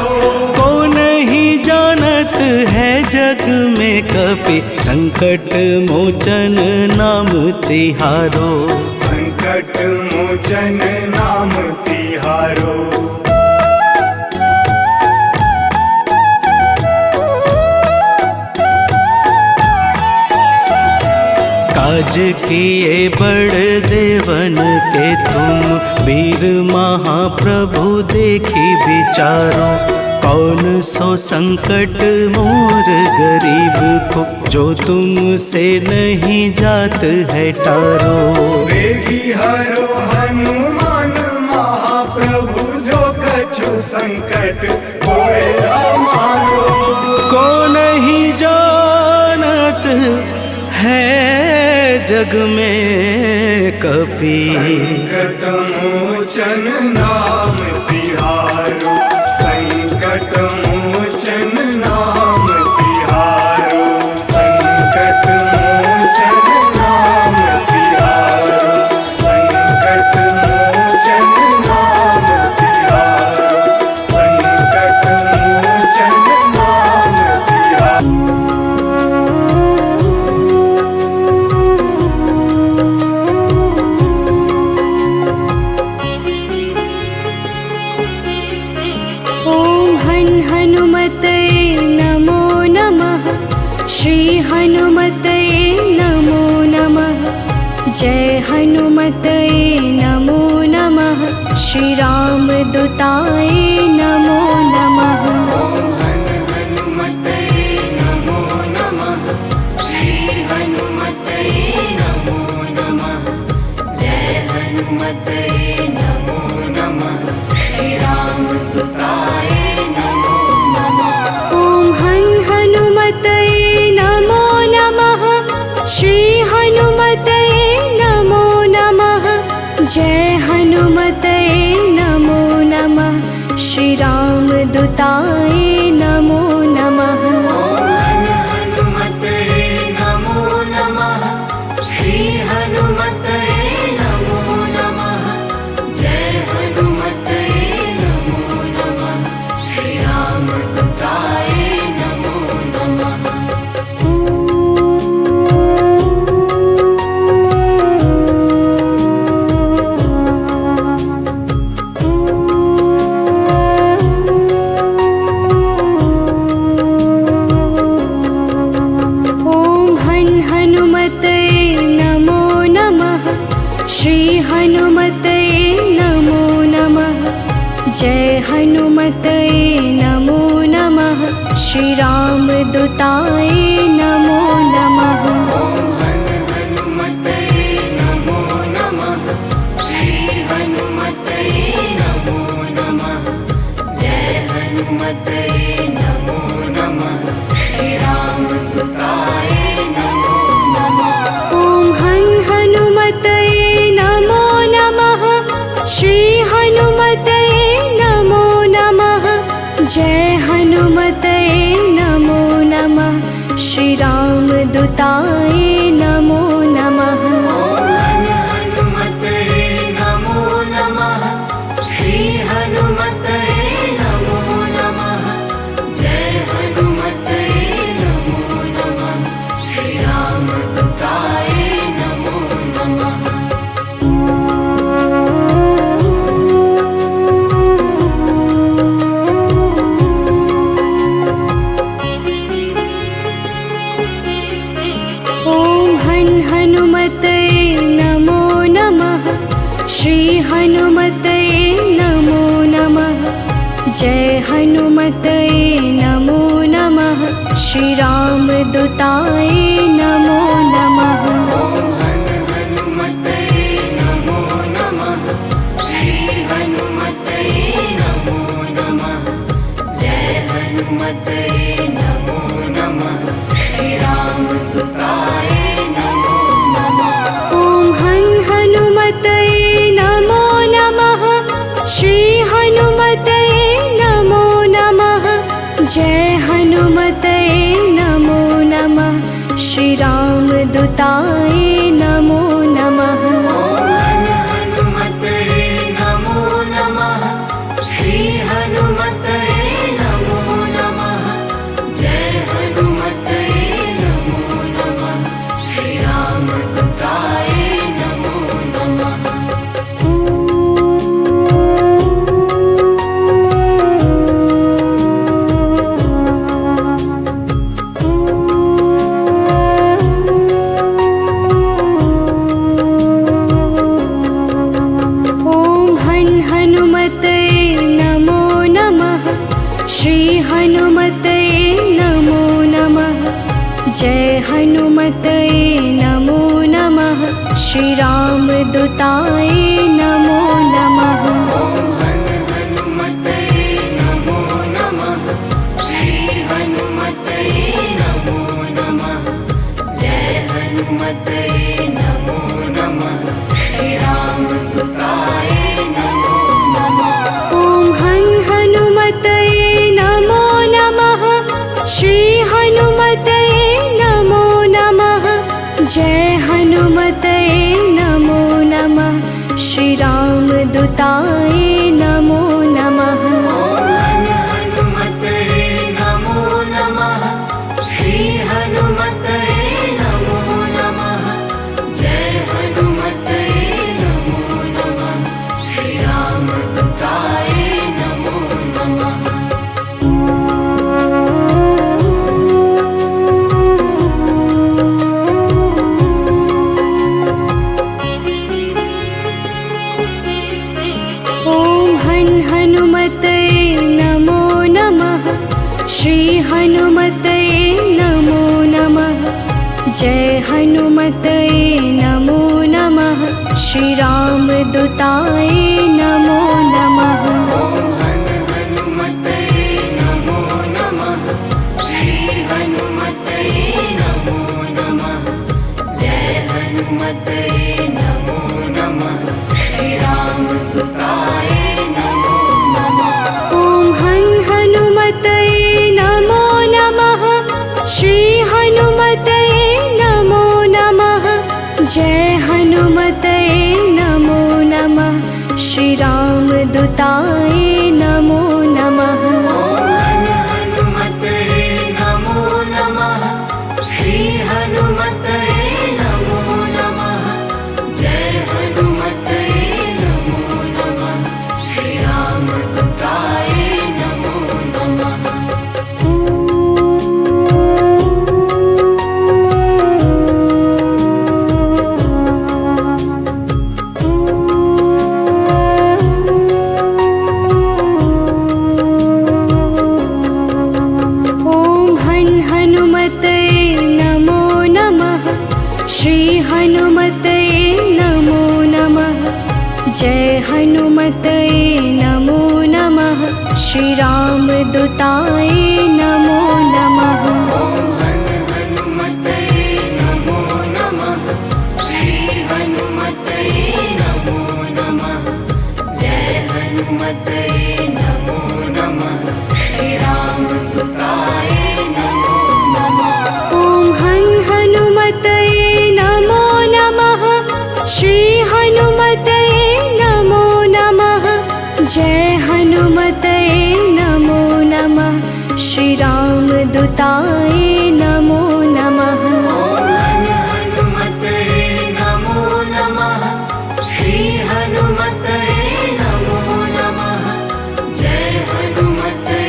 को नहीं जानत है जग में कपि, संकट मोचन नाम तिहारो। संकट मोचन नाम तिहारो। काज किए बड़ देवन के तुम, वीर महाप्रभु देखी विचारो। कौन सो संकट मोर गरीब को, जो तुमसे नहीं जात है टारो। वेगी हरो हनुमान महाप्रभु, जो कछु संकट होए हमारो। को नहीं जानत है जग में कपि, संकट मोचन नाम तिहारो। संकट मोचन नाम तिहारो। संकट मोचन नाम तिहारो। संकट हनुमतये नमो नमः। श्री हनुमतये नमो नमः। जय हनुमतये नमो नमः। श्री रामदूताय नमो नमः। हनुमतये नमो नमः। श्री हनुमतये नमो नमः। जय हनुमतये नमो नमः। श्री रामदूताय नमो नमः। ॐ हनुमतये नमो नमः। श्री हनुमतये नमो नमः। जय हनुमतये नमो नमः। श्री रामदूताय नमो नमः। हनुमतये नमो नमः। श्री हनुमतये नमो नमः। जय हनुमतये नमो नमः। श्री रामदूताय नमो नमः। हनुमतये नमो नमः। श्री हनुमतये नमो नमः। जय हनुमतये नमो नमः। श्री रामदूताय नमो नमः। हनुमतये नमो नमः। श्री हनुमतये नमो नमः। जय हनुमतये नमो नमः। श्री रामदूताय नमो नमः। हनुमतये नमो नमः। श्री हनुमतये नमो नमः। जय हनुमतये नमो नमः। श्री रामदूताय नमो नमः। हनुमतये नमो नमः। श्री हनुमतये नमो नमः। जय हनुमतये नमो नमः। श्री रामदूताय नमो नमः। हनुमतये नमो नमः। श्री हनुमतये नमो नमः। जय हनुमतये नमो नमः। श्री रामदूताय नमो नमः। हनुमतये नमो नमः। श्री हनुमतये नमो नमः। जय हनुमतये नमो नमः। श्री रामदूताय नमो नमः। हनुमतये नमो नमः। श्री हनुमतये नमो नमः। जय हनुमतये नमो नमः। श्री रामदूताय नमो नमः। हनुमतये नमो नमः। श्री हनुमतये नमो नमः। जय हनुमतये नमो नमः। श्री रामदूताय नमो नमः। हनुमतये नमो नमः। श्री हनुमतये नमो नमः। जय हनुमतये नमो नमः। श्री रामदूताय नमो नमः। हनुमतये नमो नमः। श्री हनुमतये नमो नमः। जय हनुमतये नमो नमः। श्री रामदूताय नमो नमः। हनुमतये नमो नमः। श्री हनुमतये नमो नमः। जय हनुमतये नमो नमः। श्री रामदूताय हनुमते नमो नमः। श्री रामदूताय नमो नमः। ओम हनुमते नमो नमः। श्री हनुमते नमो नमः। जय हनुमते नमो नमः। श्री रामदूताय नमो नमः। ओम हनुमते नमो नमः। श्री हनुमते नमो नमः। जय हनुमते नमो नमः। श्री रामदूताय नमो नमः। ओम हनुमते नमो नमः। श्री हनुमते नमो नमः। जय हनुमते नमो नमः। श्री रामदूताय नमो नमः। ओम हनुमते नमो नमः। श्री हनुमते नमो नमः। जय हनुमते नमो नमः। श्री रामदूताय नमो नमः। ओम हनुमते नमो नमः। श्री हनुमते नमो नमः। जय हनुमते नमो नमः। श्री रामदूताय नमो नमः। ओम हनुमते नमो नमः। श्री हनुमते नमो नमः। जय हनुमते नमो नमः। श्री रामदूताय नमो नमः। ओम हनुमते नमो नमः। श्री हनुमते नमो नमः। जय हनुमते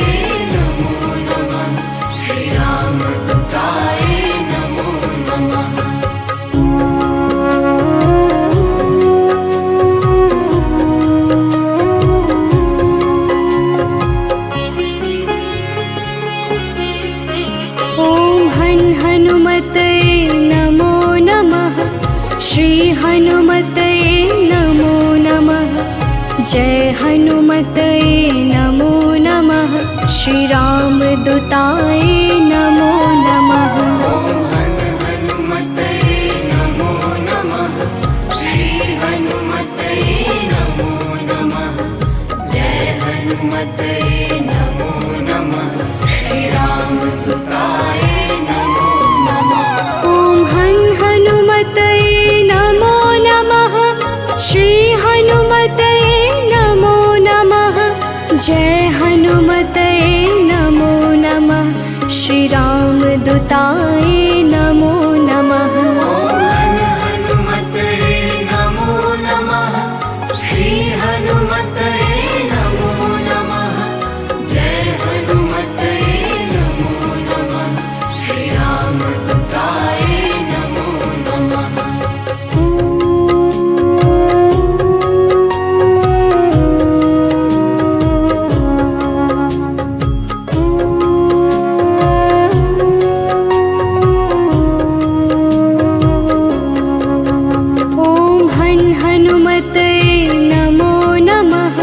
नमो नमः। श्री रामदूताय नमो नमः। ओम हनुमते नमो नमः। श्री हनुमते नमो नमः। जय हनुमते नमो नमः। श्री रामदूताय नमो नमः। ओम हनुमते नमो नमः। श्री हनुमते नमो नमः। जय हनुमते नमो नमः। श्री रामदूताय नमो नमः। ओम हनुमते नमो नमः। श्री हनुमते नमो नमः। जय हनुमते नमो नमः। श्री रामदूताय नमो नमः। ओम हनुमते नमो नमः। श्री हनुमते नमो नमः। जय हनुमते नमो नमः। श्री रामदूताय नमो नमः। ओम हनुमते नमो नमः।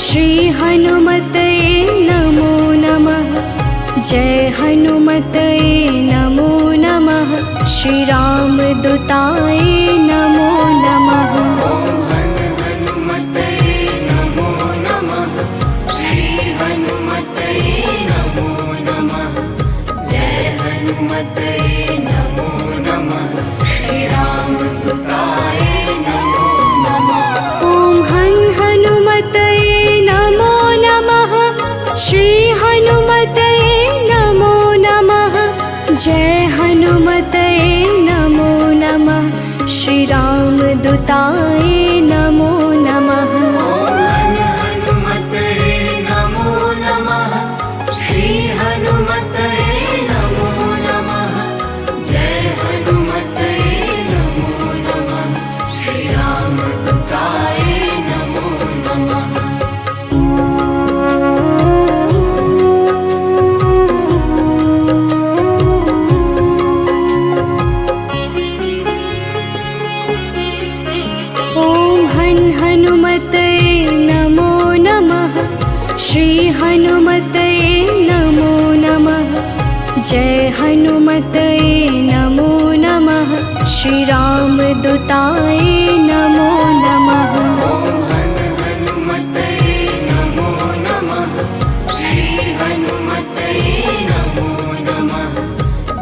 श्री हनुमते नमो नमः। जय हनुमते नमो नमः। श्री रामदूताय नमो नमः। ओम हनुमते नमो नमः। श्री हनुमते नमो नमः। जय हनुमते नमो नमः। श्री रामदूताय नमो नमः। ओम हनुमते नमो नमः। श्री हनुमते नमो नमः। जय हनुमते नमो नमः। श्री रामदूताय नमो नमः। ओम हनुमते नमो नमः। श्री हनुमते नमो नमः। जय हनुमते नमो नमः। श्री रामदूताय नमो नमः। जय हनुमते नमो नमः, श्री राम दूताय नमो नमः। ॐ हनुमते नमो नमः, श्री हनुमते नमो नमः।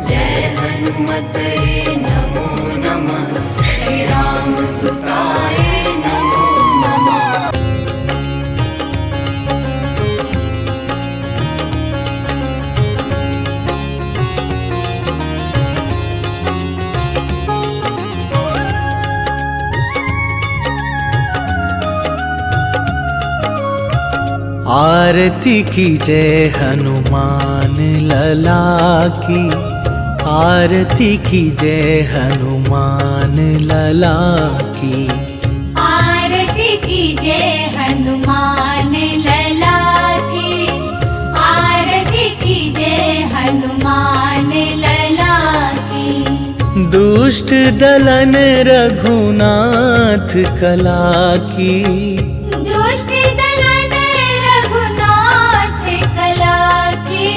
जय हनुमते नमो नमः, श्री राम दूताय नमो नमः। आरती की जय हनुमान लला की, आरती की जय हनुमान लला की। आरती की जय हनुमान लला की, आरती की जय हनुमान लला की। दुष्ट दलन रघुनाथ कला की, दुष्ट दलन रघुनाथ कला की।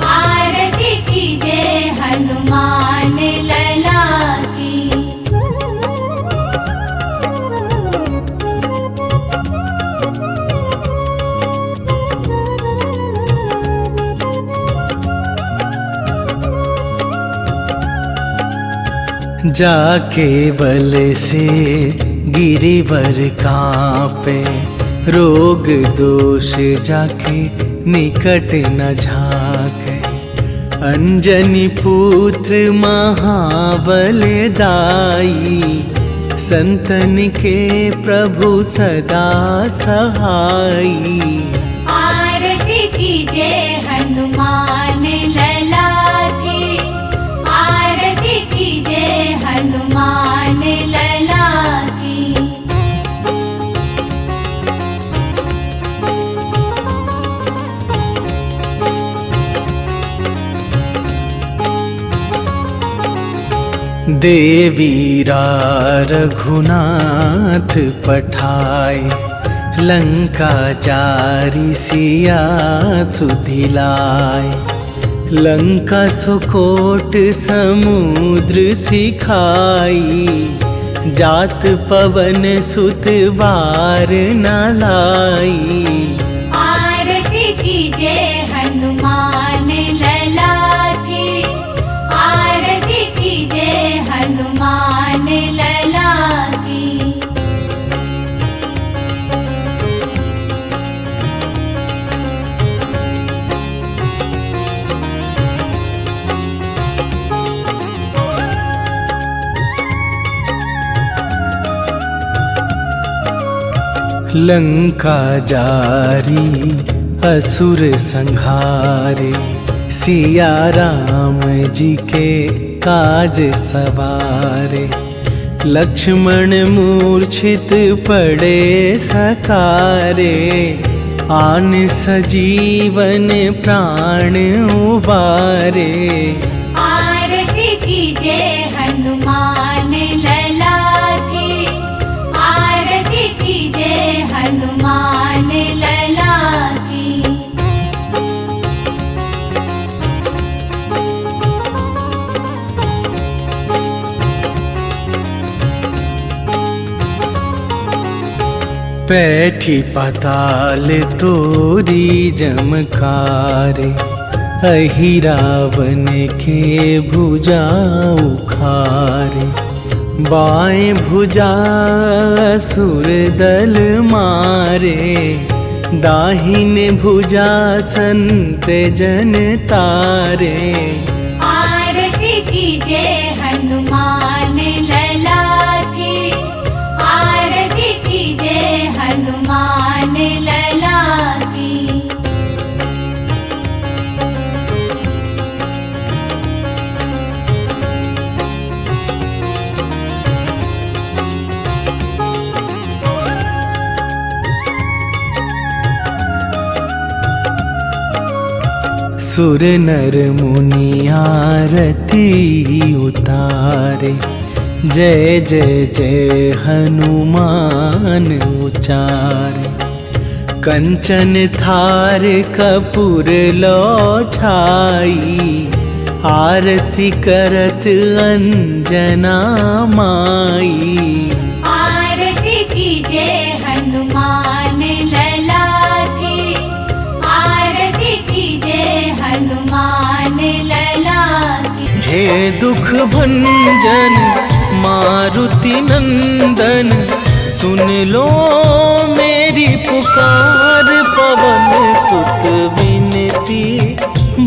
आरती की जय हनुमान लला की। जाके बल से गिरिवर कांपे, रोग दोष जाके निकट न झाके। अंजनी पुत्र महाबल दाई, संतन के प्रभु सदा सहाई। आरती की जय हनुमान लला की, आरती की जय हनुमान लला की। देवीरा रघुनाथ पठाए, लंका जारी सिया सुधिलाए। लंका सुकोट समुद्र सिखाई, जात पवन सुत बार न लाई। आरती की जय हनुमान लला की, आरती की जय हनुमान लला की। लंका जारी असुर संहारे, सिया राम जी के काज सवारे। लक्ष्मण मूर्छित पड़े सकारे, आन सजीवन प्राण उबारे। आरती की जय हनुमान लला की, आरती की जय हनुमान लला की। बैठी पाताल तोरी जमकारे, अहि रावण के भुजा उखारे। बाएं भुजा असुर दल मारे, दाहिने भुजा संत जन तारे। आरती की जय हनुमान लला की, आरती की जय हनुमान लला की। सुर नर मुनि आरती उतारे, जय जय जय हनुमान उचारे। कंचन थार कपूर लो छाई, आरती करत अंजना माई। आरती कीजे हनुमान लला की, आरती कीजे हनुमान लला की। हे दुख भंजन मारुति नंदन, सुन लो मेरी पुकार। पवन सुत विनती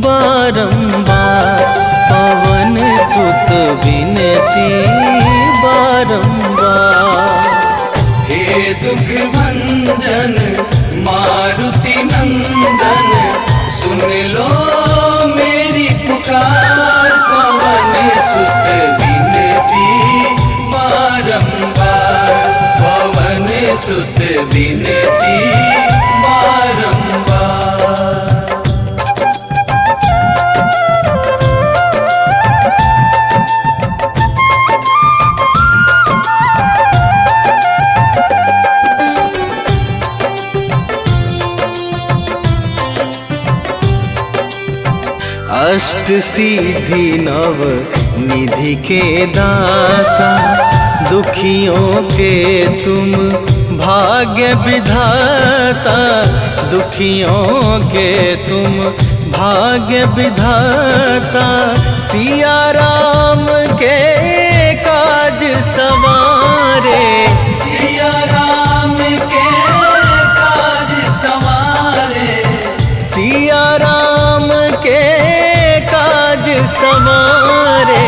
बारंबार, पवन सुत विनती बारंबार। हे दुख भंजन मारुति नंदन, सुन लो मेरी पुकार। पवन सुत विनती बारंबार, पवन सुत विनती बारंबार। अष्ट सिद्धि नव निधि के दाता, दुखियों के तुम भाग्य विधाता। दुखियों के तुम भाग्य विधाता, सिया राम के काज सवारे। सिया राम के काज सवारे, सिया राम के काज सवारे।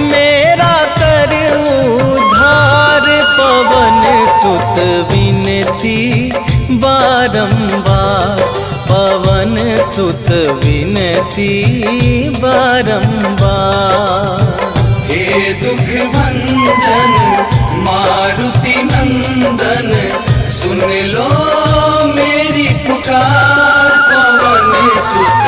मेरा कर उद्धार, पवन सुत विनती बारंबार, पवन सुत विनती बारंबार। हे दुख भंजन मारुति नंदन, सुन लो मेरी पुकार। पवन सुत